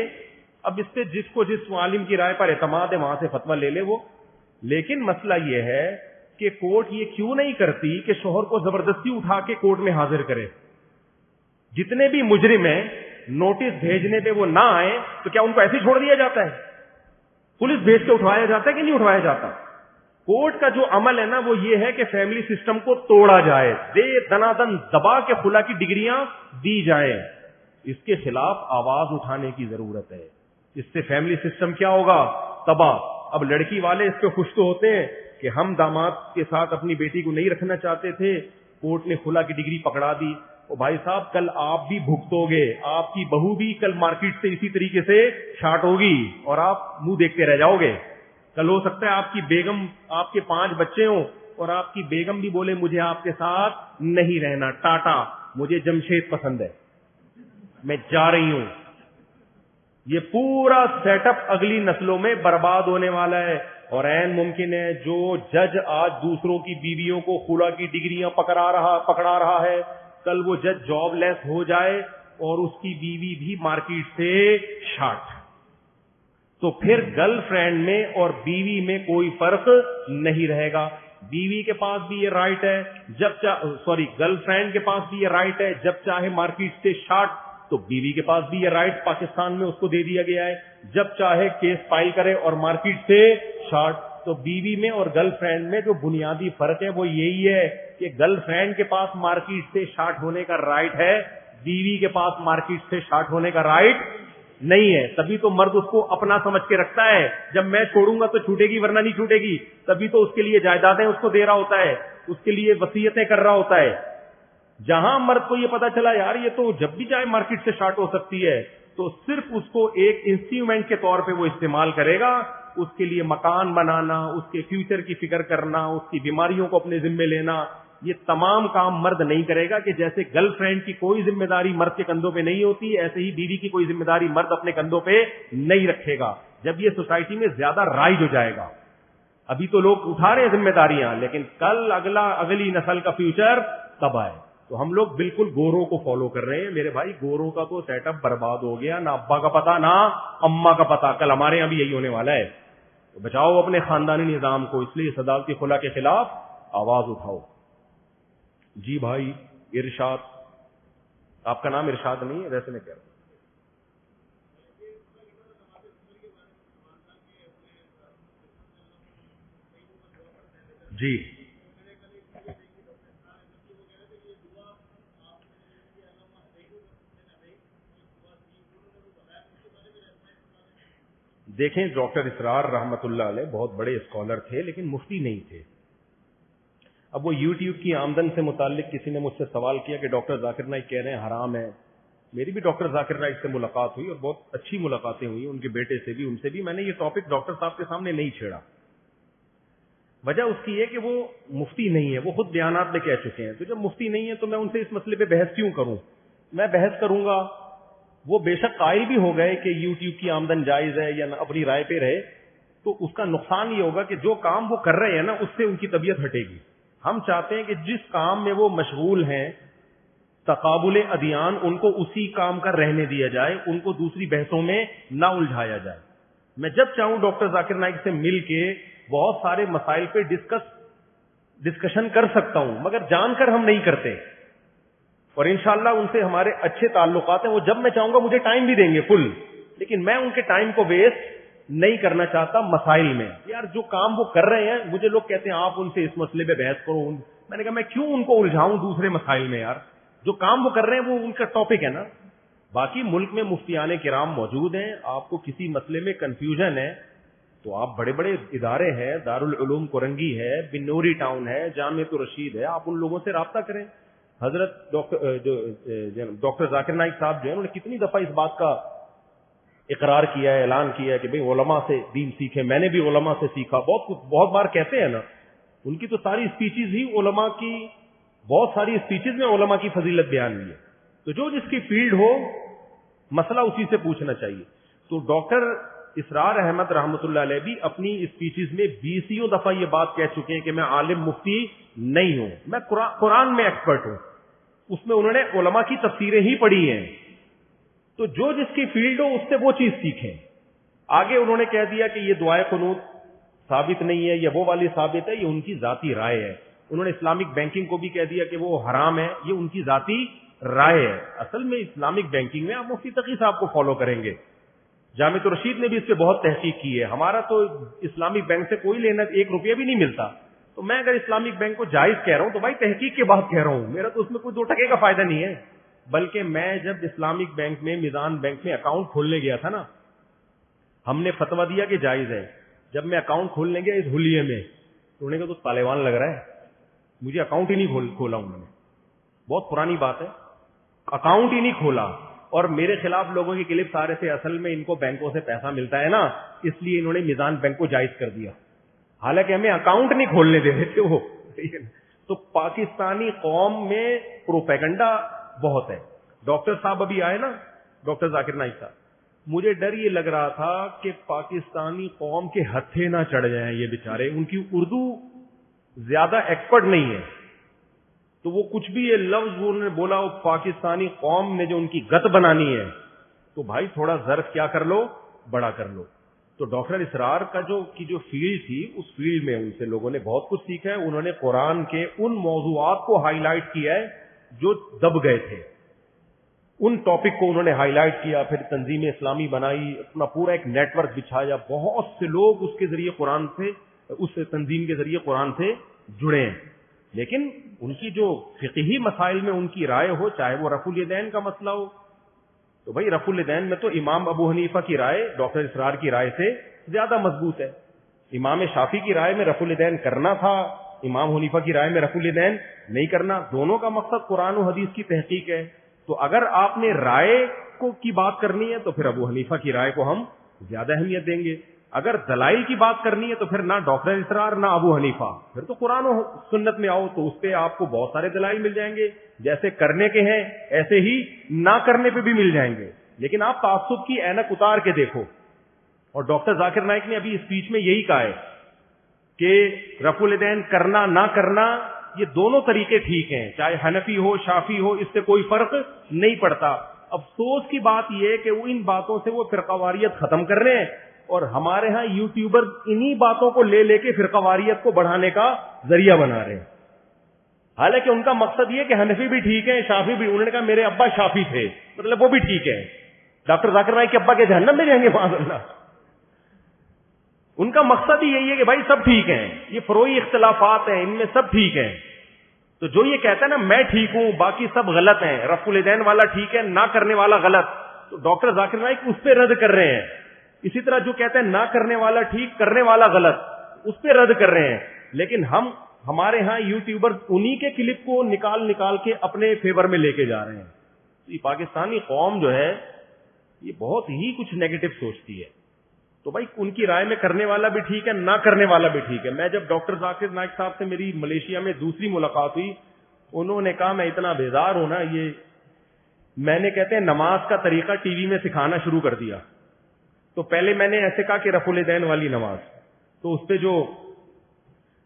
اب اس پہ جس کو جس عالم کی رائے پر اعتماد ہے وہاں سے فتویٰ لے لے وہ. لیکن مسئلہ یہ ہے کہ کورٹ یہ کیوں نہیں کرتی کہ شوہر کو زبردستی اٹھا کے کورٹ میں حاضر کرے. جتنے بھی مجرم ہیں نوٹس بھیجنے پہ وہ نہ آئے تو کیا ان کو ایسے چھوڑ دیا جاتا ہے؟ پولیس بھیج کے اٹھوایا جاتا ہے کہ نہیں اٹھوایا جاتا؟ کورٹ کا جو عمل ہے نا وہ یہ ہے کہ فیملی سسٹم کو توڑا جائے، دے دنادن دبا کے خلا کی ڈگریاں دی جائیں. اس کے خلاف آواز اٹھانے کی ضرورت ہے. اس سے فیملی سسٹم کیا ہوگا؟ تباہ. اب لڑکی والے اس پہ خوش تو ہوتے ہیں کہ ہم داماد کے ساتھ اپنی بیٹی کو نہیں رکھنا چاہتے تھے، کورٹ نے خلا کی ڈگری پکڑا دی. او بھائی صاحب کل آپ بھی بھگتو گے، آپ کی بہو بھی کل مارکیٹ سے اسی طریقے سے شارٹ ہوگی اور آپ منہ دیکھتے رہ جاؤ گے. کل ہو سکتا ہے آپ کی بیگم، آپ کے 5 بچے ہوں اور آپ کی بیگم بھی بولے مجھے آپ کے ساتھ نہیں رہنا، ٹاٹا، مجھے جمشید پسند ہے، میں جا رہی ہوں. یہ پورا سیٹ اپ اگلی نسلوں میں برباد ہونے والا ہے. اور عین ممکن ہے جو جج آج دوسروں کی بیویوں کو خلا کی ڈگریاں پکڑا رہا ہے، کل وہ جج جاب لیس ہو جائے اور اس کی بیوی بھی مارکیٹ سے شارٹ. تو پھر گرل فرینڈ میں اور بیوی میں کوئی فرق نہیں رہے گا. بیوی کے پاس بھی یہ رائٹ ہے گرل فرینڈ کے پاس بھی یہ رائٹ ہے، جب چاہے مارکیٹ سے شارٹ، تو بیوی کے پاس بھی یہ رائٹ پاکستان میں اس کو دے دیا گیا ہے، جب چاہے کیس فائل کرے اور مارکیٹ سے شارٹ. تو بیوی میں اور گرل فرینڈ میں جو بنیادی فرق ہے وہ یہی ہے کہ گرل فرینڈ کے پاس مارکیٹ سے شارٹ ہونے کا رائٹ ہے، بیوی کے پاس مارکیٹ سے شارٹ ہونے کا رائٹ نہیں ہے. تبھی تو مرد اس کو اپنا سمجھ کے رکھتا ہے، جب میں چھوڑوں گا تو چھوٹے گی ورنہ نہیں چھوٹے گی. تبھی تو اس کے لیے جائیدادیں اس کو دے رہا ہوتا ہے، اس کے لیے وصیتیں کر رہا ہوتا ہے. جہاں مرد کو یہ پتا چلا یار یہ تو جب بھی چاہے مارکیٹ سے شارٹ ہو سکتی ہے، تو صرف اس کو ایک انسٹرومنٹ کے طور پہ وہ استعمال کرے گا. اس کے لیے مکان بنانا, اس کے فیوچر کی فکر کرنا, اس کی بیماریوں کو اپنے ذمے لینا, یہ تمام کام مرد نہیں کرے گا. کہ جیسے گرل فرینڈ کی کوئی ذمہ داری مرد کے کندھوں پہ نہیں ہوتی, ایسے ہی بیوی کی کوئی ذمہ داری مرد اپنے کندھوں پہ نہیں رکھے گا. جب یہ سوسائٹی میں زیادہ رائج ہو جائے گا. ابھی تو لوگ اٹھا رہے ہیں ذمہ داریاں, لیکن کل اگلی نسل کا فیوچر تباہ ہے. تو ہم لوگ بالکل گوروں کو فالو کر رہے ہیں. میرے بھائی گوروں کا تو سیٹ اپ برباد ہو گیا, نہ ابا کا پتا نہ اما کا پتا. کل ہمارے یہاں بھی یہی ہونے والا ہے. تو بچاؤ اپنے خاندانی نظام کو, اس لیے صداقتی خلا کے خلاف آواز اٹھاؤ. جی بھائی ارشاد. آپ کا نام ارشاد نہیں ہے ویسے میں کہہ رہا ہوں. جی دیکھیں, ڈاکٹر اسرار رحمت اللہ علیہ بہت بڑے اسکالر تھے, لیکن مفتی نہیں تھے. اب وہ یوٹیوب کی آمدن سے متعلق کسی نے مجھ سے سوال کیا کہ ڈاکٹر ذاکر نائک کہہ رہے ہیں حرام ہے. میری بھی ڈاکٹر ذاکر نائک سے ملاقات ہوئی اور بہت اچھی ملاقاتیں ہوئی, ان کے بیٹے سے بھی, ان سے بھی. میں نے یہ ٹاپک ڈاکٹر صاحب کے سامنے نہیں چھیڑا. وجہ اس کی ہے کہ وہ مفتی نہیں ہے, وہ خود بیانات میں کہہ چکے ہیں. تو جب مفتی نہیں ہے تو میں ان سے اس مسئلے پہ بحث کیوں کروں؟ میں بحث کروں گا, وہ بے شک قائل بھی ہو گئے کہ یوٹیوب کی آمدن جائز ہے یا اپنی رائے پہ رہے, تو اس کا نقصان یہ ہوگا کہ جو کام وہ کر رہے ہیں نا, اس سے ان کی طبیعت ہٹے گی. ہم چاہتے ہیں کہ جس کام میں وہ مشغول ہیں, تقابل ادیان, ان کو اسی کام کا رہنے دیا جائے, ان کو دوسری بحثوں میں نہ الجھایا جائے. میں جب چاہوں ڈاکٹر ذاکر نائک سے مل کے بہت سارے مسائل پہ ڈسکشن کر سکتا ہوں, مگر جان کر ہم نہیں کرتے. اور انشاءاللہ ان سے ہمارے اچھے تعلقات ہیں. وہ جب میں چاہوں گا مجھے ٹائم بھی دیں گے فل, لیکن میں ان کے ٹائم کو ویسٹ نہیں کرنا چاہتا مسائل میں. یار جو کام وہ کر رہے ہیں, مجھے لوگ کہتے ہیں آپ ان سے اس مسئلے پہ بحث کرو. میں نے کہا میں کیوں ان کو الجھاؤں دوسرے مسائل میں؟ یار جو کام وہ کر رہے ہیں وہ ان کا ٹاپک ہے نا. باقی ملک میں مفتیان کرام موجود ہیں. آپ کو کسی مسئلے میں کنفیوژن ہے تو آپ بڑے بڑے ادارے ہیں, دارالعلوم کرنگی ہے, بنوری ٹاؤن ہے, جامعۃ الرشید ہے, آپ ان لوگوں سے رابطہ کریں. حضرت ڈاکٹر ذاکر نائک صاحب جو ہے, انہوں نے کتنی دفعہ اس بات کا اقرار کیا ہے, اعلان کیا ہے کہ بھئی علماء سے دین سیکھیں. میں نے بھی علماء سے سیکھا. بہت بار کہتے ہیں نا, ان کی تو ساری اسپیچز ہی علماء کی, بہت ساری اسپیچز میں علماء کی فضیلت بیان ہوئی ہے. تو جو جس کی فیلڈ ہو, مسئلہ اسی سے پوچھنا چاہیے. تو ڈاکٹر اسرار احمد رحمۃ اللہ علیہ بھی اپنی اسپیچز میں 20 دفعہ یہ بات کہہ چکے ہیں کہ میں عالم مفتی نہیں ہوں, میں قرآن میں ایکسپرٹ ہوں. اس میں انہوں نے علماء کی تفسیریں ہی پڑھی ہیں. تو جو جس کی فیلڈ ہو اس سے وہ چیز سیکھیں. آگے انہوں نے کہہ دیا کہ یہ دعائے قنوت ثابت نہیں ہے, یا وہ والی ثابت ہے, یہ ان کی ذاتی رائے ہے. انہوں نے اسلامک بینکنگ کو بھی کہہ دیا کہ وہ حرام ہے, یہ ان کی ذاتی رائے ہے. اصل میں اسلامک بینکنگ میں آپ مفتی تقی صاحب کو فالو کریں گے. جامعۃ الرشید نے بھی اس پہ بہت تحقیق کی ہے. ہمارا تو اسلامک بینک سے کوئی لینا, 1 روپیہ بھی نہیں ملتا. تو میں اگر اسلامک بینک کو جائز کہہ رہا ہوں تو بھائی تحقیق کے بعد کہہ رہا ہوں, میرا تو اس میں کوئی 2 ٹکے کا فائدہ نہیں ہے. بلکہ میں جب اسلامک بینک میں, میزان بینک میں اکاؤنٹ کھولنے گیا تھا نا, ہم نے فتویٰ دیا کہ جائز ہے. جب میں اکاؤنٹ کھولنے گیا اس حلیے میں, تو انہوں نے کہا تو طالبان لگ رہا ہے, مجھے اکاؤنٹ ہی نہیں کھولا انہوں نے. بہت پرانی بات ہے, اکاؤنٹ ہی نہیں کھولا. اور میرے خلاف لوگوں کی کلپس آ رہے تھے. اصل میں ان کو بینکوں سے پیسہ ملتا ہے نا, اس لیے انہوں نے میزان بینک کو جائز کر دیا, حالانکہ ہمیں اکاؤنٹ نہیں کھولنے دے رہے تھے وہ. تو پاکستانی قوم میں پروپیگنڈا بہت ہے. ڈاکٹر صاحب ابھی آئے نا, ڈاکٹر ذاکر نائک صاحب, مجھے ڈر یہ لگ رہا تھا کہ پاکستانی قوم کے ہتھے نہ چڑھ جائیں یہ بیچارے. ان کی اردو زیادہ ایکسپرٹ نہیں ہے, تو وہ کچھ بھی یہ لفظ انہوں نے بولا, وہ پاکستانی قوم نے جو ان کی گت بنانی ہے, تو بھائی تھوڑا ظرف کیا کر لو, بڑا کر لو. تو ڈاکٹر اسرار کا جو فیلڈ تھی, اس فیلڈ میں ان سے لوگوں نے بہت کچھ سیکھا ہے. انہوں نے قرآن کے ان موضوعات کو ہائی لائٹ کیا ہے جو دب گئے تھے, ان ٹاپک کو انہوں نے ہائی لائٹ کیا. پھر تنظیم اسلامی بنائی, اپنا پورا ایک نیٹ ورک بچھایا. بہت سے لوگ اس کے ذریعے قرآن سے, اس تنظیم کے ذریعے قرآن سے جڑے ہیں. لیکن ان کی جو فقہی مسائل میں ان کی رائے ہو, چاہے وہ رفع الیدین کا مسئلہ ہو, تو بھائی رفع الیدین میں تو امام ابو حنیفہ کی رائے ڈاکٹر اسرار کی رائے سے زیادہ مضبوط ہے. امام شافعی کی رائے میں رفع الیدین کرنا تھا, امام حنیفہ کی رائے میں رفع الیدین نہیں کرنا. دونوں کا مقصد قرآن و حدیث کی تحقیق ہے. تو اگر آپ نے رائے کی بات کرنی ہے تو پھر ابو حنیفہ کی رائے کو ہم زیادہ اہمیت دیں گے. اگر دلائل کی بات کرنی ہے تو پھر نہ ڈاکٹر اسرار نہ ابو حنیفہ, پھر تو قرآن و سنت میں آؤ تو اس پہ آپ کو بہت سارے دلائل مل جائیں گے. جیسے کرنے کے ہیں ایسے ہی نہ کرنے پہ بھی مل جائیں گے. لیکن آپ تعصب کی اینک اتار کے دیکھو, اور ڈاکٹر ذاکر نائک نے ابھی اسپیچ میں یہی کہا ہے کہ رفع الیدین کرنا نہ کرنا یہ دونوں طریقے ٹھیک ہیں, چاہے حنفی ہو شافی ہو, اس سے کوئی فرق نہیں پڑتا. افسوس کی بات یہ ہے کہ وہ ان باتوں سے وہ فرقہ واریت ختم کر رہے ہیں, اور ہمارے ہاں یوٹیوبر انہی باتوں کو لے لے کے فرقہ واریت کو بڑھانے کا ذریعہ بنا رہے ہیں. حالانکہ ان کا مقصد یہ کہ حنفی بھی ٹھیک ہے شافی بھی, انہوں نے کہا میرے ابا شافی تھے مطلب وہ بھی ٹھیک ہے. ڈاکٹر ذاکر نائک کے ابا کے جہنم میں جائیں گے معاذ اللہ. ان کا مقصد ہی یہی ہے کہ بھائی سب ٹھیک ہیں, یہ فروعی اختلافات ہیں ان میں سب ٹھیک ہیں. تو جو یہ کہتا ہے نا میں ٹھیک ہوں باقی سب غلط ہیں, رفع الیدین والا ٹھیک ہے نہ کرنے والا غلط, تو ڈاکٹر ذاکر نائک اس پہ رد کر رہے ہیں. اسی طرح جو کہتے ہیں نہ کرنے والا ٹھیک کرنے والا غلط, اس پہ رد کر رہے ہیں. لیکن ہمارے ہاں یوٹیوبر انہی کے کلپ کو نکال کے اپنے فیور میں لے کے جا رہے ہیں. یہ پاکستانی قوم جو ہے یہ بہت ہی کچھ نیگیٹو سوچتی ہے. تو بھائی ان کی رائے میں کرنے والا بھی ٹھیک ہے نہ کرنے والا بھی ٹھیک ہے. میں جب ڈاکٹر ذاکر نائک صاحب سے میری ملیشیا میں دوسری ملاقات ہوئی, انہوں نے کہا میں اتنا بیزار ہوں نا, یہ میں نے کہتے ہیں نماز کا طریقہ ٹی وی میں سکھانا شروع کر دیا. تو پہلے میں نے ایسے کہا کہ رفع الیدین والی نماز, تو اس پہ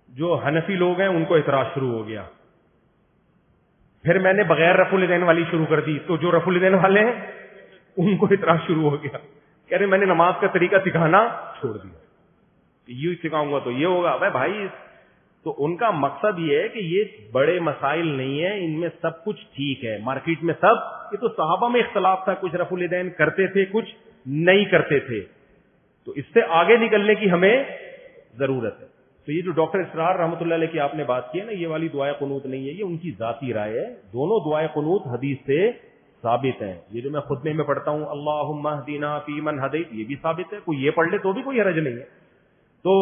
جو حنفی لوگ ہیں ان کو اعتراض شروع ہو گیا. پھر میں نے بغیر رفع الیدین والی شروع کر دی, تو جو رفع الیدین والے ہیں ان کو اعتراض شروع ہو گیا. کہہ رہے میں نے نماز کا طریقہ سکھانا چھوڑ دیا, یوں سکھاؤں گا تو یہ ہوگا. بھائی تو ان کا مقصد یہ ہے کہ یہ بڑے مسائل نہیں ہیں, ان میں سب کچھ ٹھیک ہے, مارکیٹ میں سب, یہ تو صحابہ میں اختلاف تھا, کچھ رفع الیدین کرتے تھے کچھ نہیں کرتے تھے. تو اس سے آگے نکلنے کی ہمیں ضرورت ہے. تو یہ جو ڈاکٹر اسرار رحمۃ اللہ علیہ کی آپ نے بات کی ہے نا, یہ والی دعائے قنوت نہیں ہے, یہ ان کی ذاتی رائے ہے. دونوں دعائے قنوت حدیث سے ثابت ہیں. یہ جو میں خطبے میں پڑھتا ہوں اللہم اہدنا فیمن ہدیت, یہ بھی ثابت ہے, کوئی یہ پڑھ لے تو بھی کوئی حرج نہیں ہے. تو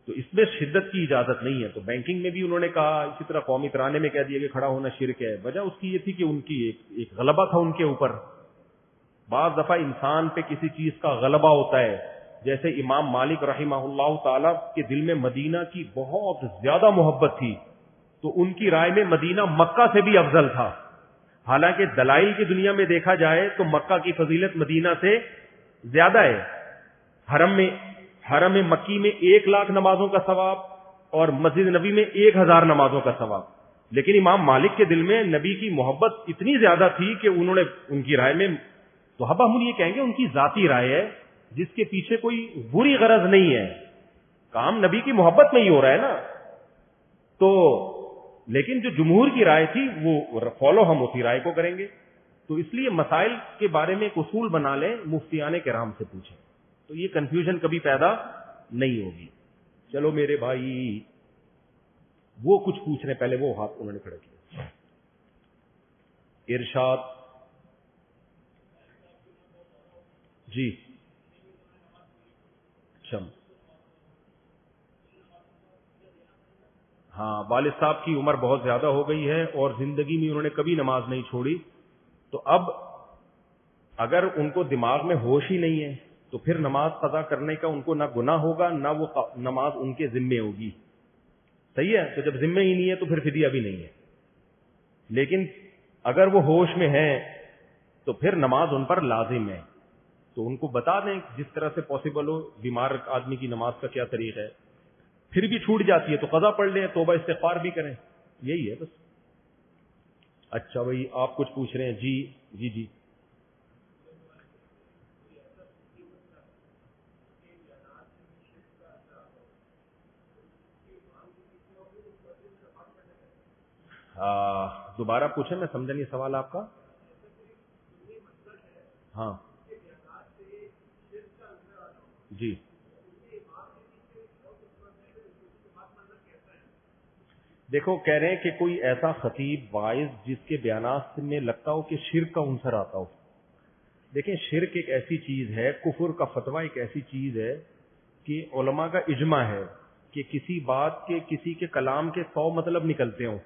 اس میں شدت کی اجازت نہیں ہے. تو بینکنگ میں بھی انہوں نے کہا, اسی طرح قومی ترانے میں کہہ دیا کہ کھڑا ہونا شرک ہے. وجہ اس کی یہ تھی کہ ان کی ایک غلبہ تھا ان کے اوپر. بعض دفعہ انسان پہ کسی چیز کا غلبہ ہوتا ہے, جیسے امام مالک رحمہ اللہ تعالی کے دل میں مدینہ کی بہت زیادہ محبت تھی, تو ان کی رائے میں مدینہ مکہ سے بھی افضل تھا. حالانکہ دلائل کی دنیا میں دیکھا جائے تو مکہ کی فضیلت مدینہ سے زیادہ ہے. حرم مکی میں 1,00,000 نمازوں کا ثواب اور مسجد نبی میں 1,000 نمازوں کا ثواب. لیکن امام مالک کے دل میں نبی کی محبت اتنی زیادہ تھی کہ انہوں نے ان کی رائے میں, تو اب ہم یہ کہیں گے ان کی ذاتی رائے ہے جس کے پیچھے کوئی بری غرض نہیں ہے, کام نبی کی محبت میں ہی ہو رہا ہے نا. تو لیکن جو جمہور کی رائے تھی وہ فالو ہم اسی رائے کو کریں گے. تو اس لیے مسائل کے بارے میں ایک اصول بنا لیں, مفتیان کرام سے پوچھیں, تو یہ کنفیوژن کبھی پیدا نہیں ہوگی. چلو میرے بھائی وہ کچھ پوچھ رہے, پہلے وہ ہاتھ انہوں نے کھڑا کیا. ارشاد جی شم, ہاں والد صاحب کی عمر بہت زیادہ ہو گئی ہے اور زندگی میں انہوں نے کبھی نماز نہیں چھوڑی. تو اب اگر ان کو دماغ میں ہوش ہی نہیں ہے تو پھر نماز قضا کرنے کا ان کو نہ گناہ ہوگا نہ وہ نماز ان کے ذمے ہوگی. صحیح ہے, تو جب ذمے ہی نہیں ہے تو پھر فدیہ بھی نہیں ہے. لیکن اگر وہ ہوش میں ہیں تو پھر نماز ان پر لازم ہے. تو ان کو بتا دیں جس طرح سے پاسبل ہو, بیمار آدمی کی نماز کا کیا طریقہ ہے. پھر بھی چھوٹ جاتی ہے تو قضا پڑھ لیں, توبہ استغفار بھی کریں, یہی ہے بس. اچھا بھائی آپ کچھ پوچھ رہے ہیں. جی دوبارہ پوچھیں, میں سمجھا نہیں سوال آپ کا. ہاں جی, دیکھو کہہ رہے ہیں کہ کوئی ایسا خطیب واعظ جس کے بیانات میں لگتا ہو کہ شرک کا عنصر آتا ہو. دیکھیں شرک ایک ایسی چیز ہے, کفر کا فتویٰ ایک ایسی چیز ہے کہ علماء کا اجماع ہے کہ کسی بات کے کسی کے کلام کے 100 مطلب نکلتے ہوں,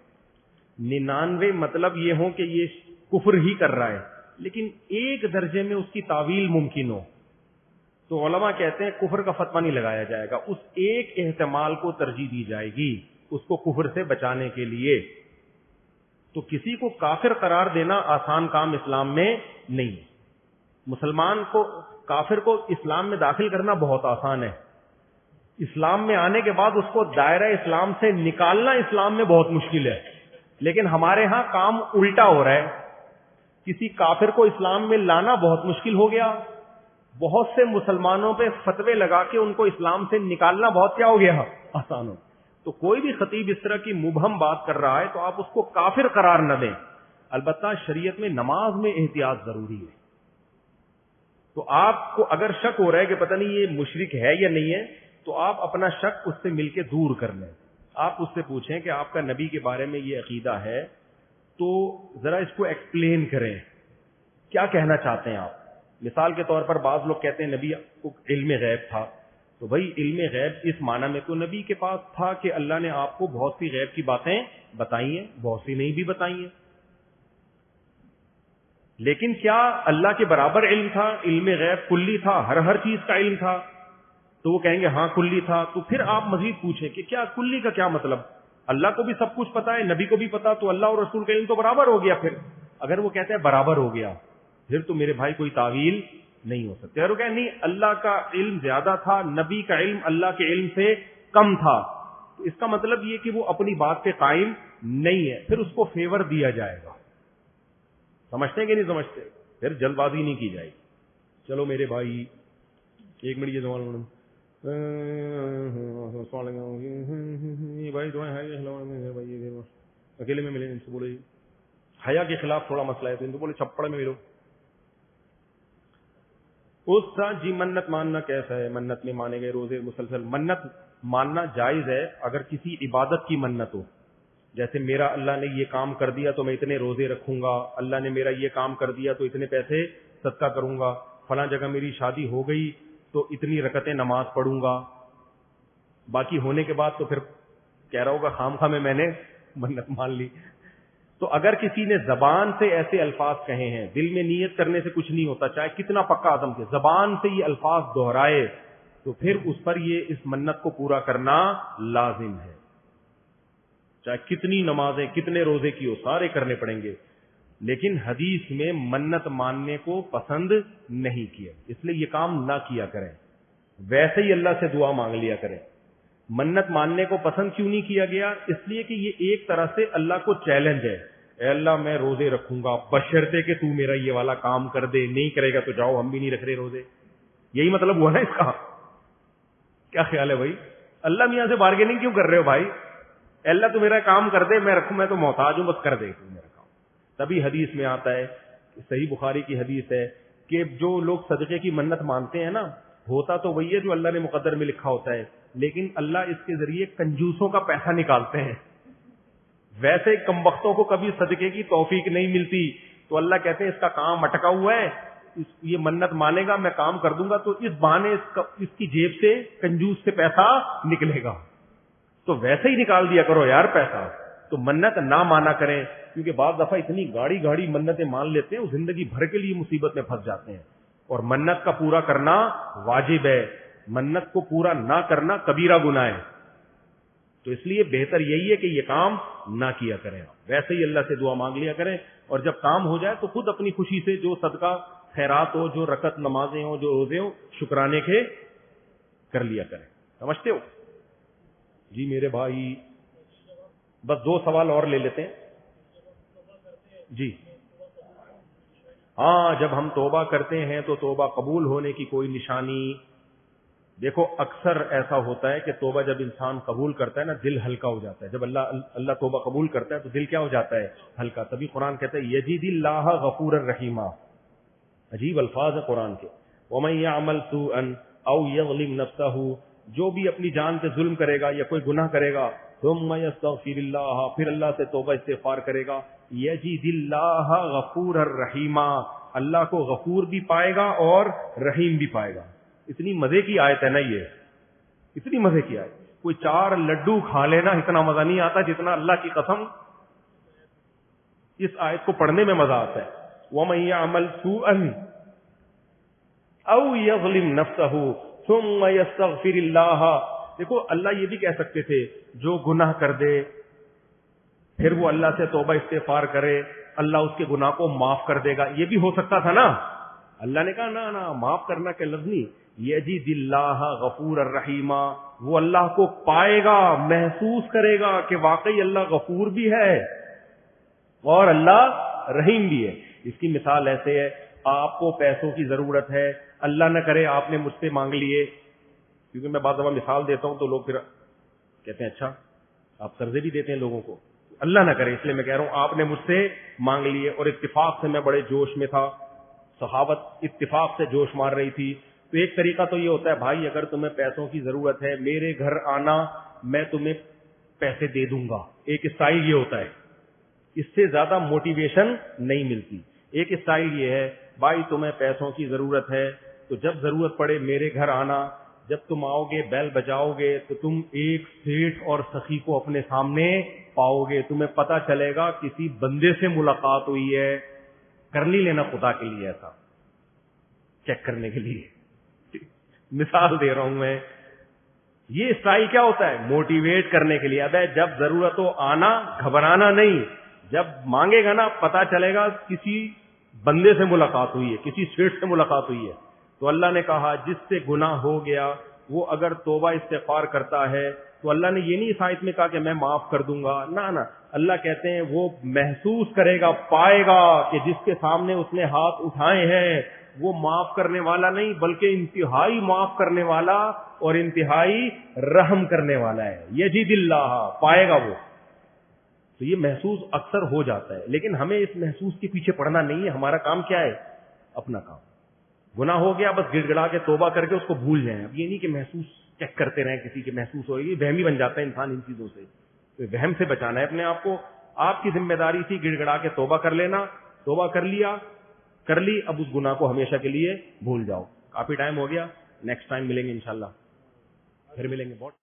99 مطلب یہ ہوں کہ یہ کفر ہی کر رہا ہے, لیکن ایک درجے میں اس کی تعویل ممکن ہو تو علماء کہتے ہیں کفر کا فتویٰ نہیں لگایا جائے گا، اس ایک احتمال کو ترجیح دی جائے گی اس کو کفر سے بچانے کے لیے. تو کسی کو کافر قرار دینا آسان کام اسلام میں نہیں. مسلمان کو کافر کو اسلام میں داخل کرنا بہت آسان ہے، اسلام میں آنے کے بعد اس کو دائرہ اسلام سے نکالنا اسلام میں بہت مشکل ہے. لیکن ہمارے ہاں کام الٹا ہو رہا ہے، کسی کافر کو اسلام میں لانا بہت مشکل ہو گیا، بہت سے مسلمانوں پہ فتوے لگا کے ان کو اسلام سے نکالنا بہت کیا ہو گیا، آسان ہو. تو کوئی بھی خطیب اس طرح کی مبہم بات کر رہا ہے تو آپ اس کو کافر قرار نہ دیں. البتہ شریعت میں نماز میں احتیاط ضروری ہے. تو آپ کو اگر شک ہو رہا ہے کہ پتہ نہیں یہ مشرک ہے یا نہیں ہے تو آپ اپنا شک اس سے مل کے دور کر لیں. آپ اس سے پوچھیں کہ آپ کا نبی کے بارے میں یہ عقیدہ ہے تو ذرا اس کو ایکسپلین کریں، کیا کہنا چاہتے ہیں آپ. مثال کے طور پر بعض لوگ کہتے ہیں نبی کو علم غیب تھا، تو بھائی علم غیب اس معنی میں تو نبی کے پاس تھا کہ اللہ نے آپ کو بہت سی غیب کی باتیں بتائی ہیں، بہت سی نہیں بھی بتائی ہیں. لیکن کیا اللہ کے برابر علم تھا؟ علم غیب کلی تھا، ہر چیز کا علم تھا؟ تو وہ کہیں گے ہاں کلی تھا. تو پھر آپ مزید پوچھیں کہ کیا کلی کا کیا مطلب؟ اللہ کو بھی سب کچھ پتا ہے، نبی کو بھی پتا، تو اللہ اور رسول کا علم تو برابر ہو گیا. پھر اگر وہ کہتے ہیں برابر ہو گیا پھر تو میرے بھائی کوئی تعویل نہیں ہو سکتی. اگر وہ کہیں نہیں اللہ کا علم زیادہ تھا، نبی کا علم اللہ کے علم سے کم تھا، تو اس کا مطلب یہ کہ وہ اپنی بات پہ قائم نہیں ہے، پھر اس کو فیور دیا جائے گا. سمجھتے ہیں کہ نہیں سمجھتے؟ پھر جلد بازی نہیں کی جائے گی. چلو میرے بھائی ایک منٹ یہ سوال اکیلے میں ملے ان سے بولے حیا کے خلاف تھوڑا مسئلہ ہے تو ان سے بولے چھپڑ میں ملو. اس کا جی منت ماننا کیسا ہے؟ منت میں مانے گئے روزے مسلسل. منت ماننا جائز ہے اگر کسی عبادت کی منت ہو، جیسے میرا اللہ نے یہ کام کر دیا تو میں اتنے روزے رکھوں گا، اللہ نے میرا یہ کام کر دیا تو اتنے پیسے صدقہ کروں گا، فلاں جگہ میری شادی ہو گئی تو اتنی رکعتیں نماز پڑھوں گا. باقی ہونے کے بعد تو پھر کہہ رہا ہوگا خام خواہ میں نے منت مان لی. تو اگر کسی نے زبان سے ایسے الفاظ کہے ہیں، دل میں نیت کرنے سے کچھ نہیں ہوتا، چاہے کتنا پکا عزم کے، زبان سے یہ الفاظ دہرائے تو پھر اس پر یہ اس منت کو پورا کرنا لازم ہے. چاہے کتنی نمازیں کتنے روزے کی ہو سارے کرنے پڑیں گے. لیکن حدیث میں منت ماننے کو پسند نہیں کیا، اس لیے یہ کام نہ کیا کریں. ویسے ہی اللہ سے دعا مانگ لیا کریں. منت ماننے کو پسند کیوں نہیں کیا گیا؟ اس لیے کہ یہ ایک طرح سے اللہ کو چیلنج ہے. اے اللہ میں روزے رکھوں گا بشرطے کہ تو میرا یہ والا کام کر دے، نہیں کرے گا تو جاؤ ہم بھی نہیں رکھ رہے روزے. یہی مطلب ہوا نا اس کا. کیا خیال ہے بھائی؟ اللہ میاں سے بارگیننگ کیوں کر رہے ہو بھائی؟ اللہ تو میرا کام کر دے، میں رکھوں، میں تو محتاج ہوں، بس کر دے تو میرا کام. تبھی حدیث میں آتا ہے، صحیح بخاری کی حدیث ہے کہ جو لوگ صدقے کی منت مانتے ہیں نا، ہوتا تو وہی ہے جو اللہ نے مقدر میں لکھا ہوتا ہے، لیکن اللہ اس کے ذریعے کنجوسوں کا پیسہ نکالتے ہیں. ویسے کم وقتوں کو کبھی صدقے کی توفیق نہیں ملتی تو اللہ کہتے ہیں اس کا کام اٹکا ہوا ہے، یہ منت مانے گا میں کام کر دوں گا تو اس بہانے اس کی جیب سے کنجوس سے پیسہ نکلے گا. تو ویسے ہی نکال دیا کرو یار پیسہ. تو منت نہ مانا کریں، کیونکہ بعض دفعہ اتنی گاڑی منتیں مان لیتے ہیں وہ زندگی بھر کے لیے مصیبت میں پھنس جاتے ہیں. اور منت کا پورا کرنا واجب ہے، منت کو پورا نہ کرنا کبیرہ گناہ ہے. تو اس لیے بہتر یہی ہے کہ یہ کام نہ کیا کریں. ویسے ہی اللہ سے دعا مانگ لیا کریں، اور جب کام ہو جائے تو خود اپنی خوشی سے جو صدقہ خیرات ہو، جو رکعت نمازیں ہوں، جو روزے ہوں، شکرانے کے کر لیا کریں. سمجھتے ہو؟ جی میرے بھائی بس 2 سوال اور لے لیتے ہیں. جی ہاں، جب ہم توبہ کرتے ہیں تو توبہ قبول ہونے کی کوئی نشانی؟ دیکھو اکثر ایسا ہوتا ہے کہ توبہ جب انسان قبول کرتا ہے نا دل ہلکا ہو جاتا ہے. جب اللہ توبہ قبول کرتا ہے تو دل کیا ہو جاتا ہے؟ ہلکا. تبھی قرآن کہتا ہے یجید اللہ غفور الرحیم. عجیب الفاظ ہے قرآن کے. ومن یعمل سوءا او یظلم نفسہ، جو بھی اپنی جان پہ ظلم کرے گا یا کوئی گناہ کرے گا، ثم یستغفر اللہ، پھر اللہ سے توبہ استغفار کرے گا، یجید اللہ غفور الرحیم، اللہ کو غفور بھی پائے گا اور رحیم بھی پائے گا. اتنی مزے کی آیت ہے نا یہ، اتنی مزے کی آیت. کوئی 4 لڈو کھا لینا اتنا مزہ نہیں آتا جتنا اللہ کی قسم اس آیت کو پڑھنے میں مزہ آتا ہے. وَمَن يَعْمَلْ سُوءًا أَوْ يَظْلِمْ نَفْسَهُ ثُمَّ يَسْتَغْفِرِ اللَّهَ. دیکھو اللہ یہ بھی کہہ سکتے تھے جو گناہ کر دے پھر وہ اللہ سے توبہ استغفار کرے اللہ اس کے گناہ کو معاف کر دے گا, یہ بھی ہو سکتا تھا نا. اللہ نے کہا نا معاف کرنا کے لفظ نہیں, یجد اللہ غفور الرحیم, وہ اللہ کو پائے گا, محسوس کرے گا کہ واقعی اللہ غفور بھی ہے اور اللہ رحیم بھی ہے. اس کی مثال ایسے ہے, آپ کو پیسوں کی ضرورت ہے, اللہ نہ کرے آپ نے مجھ سے مانگ لیے, کیونکہ میں بعض دفعہ مثال دیتا ہوں تو لوگ پھر کہتے ہیں اچھا آپ قرضے بھی دیتے ہیں لوگوں کو, اللہ نہ کرے اس لیے میں کہہ رہا ہوں آپ نے مجھ سے مانگ لیے اور اتفاق سے میں بڑے جوش میں تھا, صحابت اتفاق سے جوش مار رہی تھی, تو ایک طریقہ تو یہ ہوتا ہے بھائی اگر تمہیں پیسوں کی ضرورت ہے میرے گھر آنا میں تمہیں پیسے دے دوں گا. ایک اسٹائل یہ ہوتا ہے, اس سے زیادہ موٹیویشن نہیں ملتی. ایک اسٹائل یہ ہے بھائی تمہیں پیسوں کی ضرورت ہے تو جب ضرورت پڑے میرے گھر آنا, جب تم آؤ گے بیل بجاؤ گے تو تم ایک سیٹھ اور سخی کو اپنے سامنے پاؤ گے, تمہیں پتا چلے گا کسی بندے سے ملاقات ہوئی ہے, کر نہیں لینا خدا کے لیے ایسا چیک کرنے کے لیے, مثال دے رہا ہوں میں. یہ اسٹائل کیا ہوتا ہے موٹیویٹ کرنے کے لیے. اب جب ضرورت ہو آنا, گھبرانا نہیں, جب مانگے گا نا پتا چلے گا کسی بندے سے ملاقات ہوئی ہے, کسی سیٹ سے ملاقات ہوئی ہے. تو اللہ نے کہا جس سے گناہ ہو گیا وہ اگر توبہ استغفار کرتا ہے تو اللہ نے یہ نہیں اس آیت میں کہا کہ میں معاف کر دوں گا, نہ اللہ کہتے ہیں وہ محسوس کرے گا, پائے گا کہ جس کے سامنے اس نے ہاتھ اٹھائے ہیں وہ معاف کرنے والا نہیں بلکہ انتہائی معاف کرنے والا اور انتہائی رحم کرنے والا ہے. یجد اللہ, پائے گا وہ. تو یہ محسوس اکثر ہو جاتا ہے, لیکن ہمیں اس محسوس کے پیچھے پڑنا نہیں ہے. ہمارا کام کیا ہے, اپنا کام. گناہ ہو گیا بس گڑ گڑا کے توبہ کر کے اس کو بھول جائیں. اب یہ نہیں کہ محسوس چیک کرتے رہیں کسی کے محسوس ہوئے گی, وہمی بن جاتا ہے انسان ان چیزوں سے. تو وہم سے بچانا ہے اپنے آپ کو. آپ کی ذمہ داری تھی گڑ گڑا کے توبہ کر لینا, توبہ کر لیا, کر لی, اب اس گناہ کو ہمیشہ کے لیے بھول جاؤ. کافی ٹائم ہو گیا, نیکسٹ ٹائم ملیں گے انشاءاللہ, پھر ملیں گے. بہت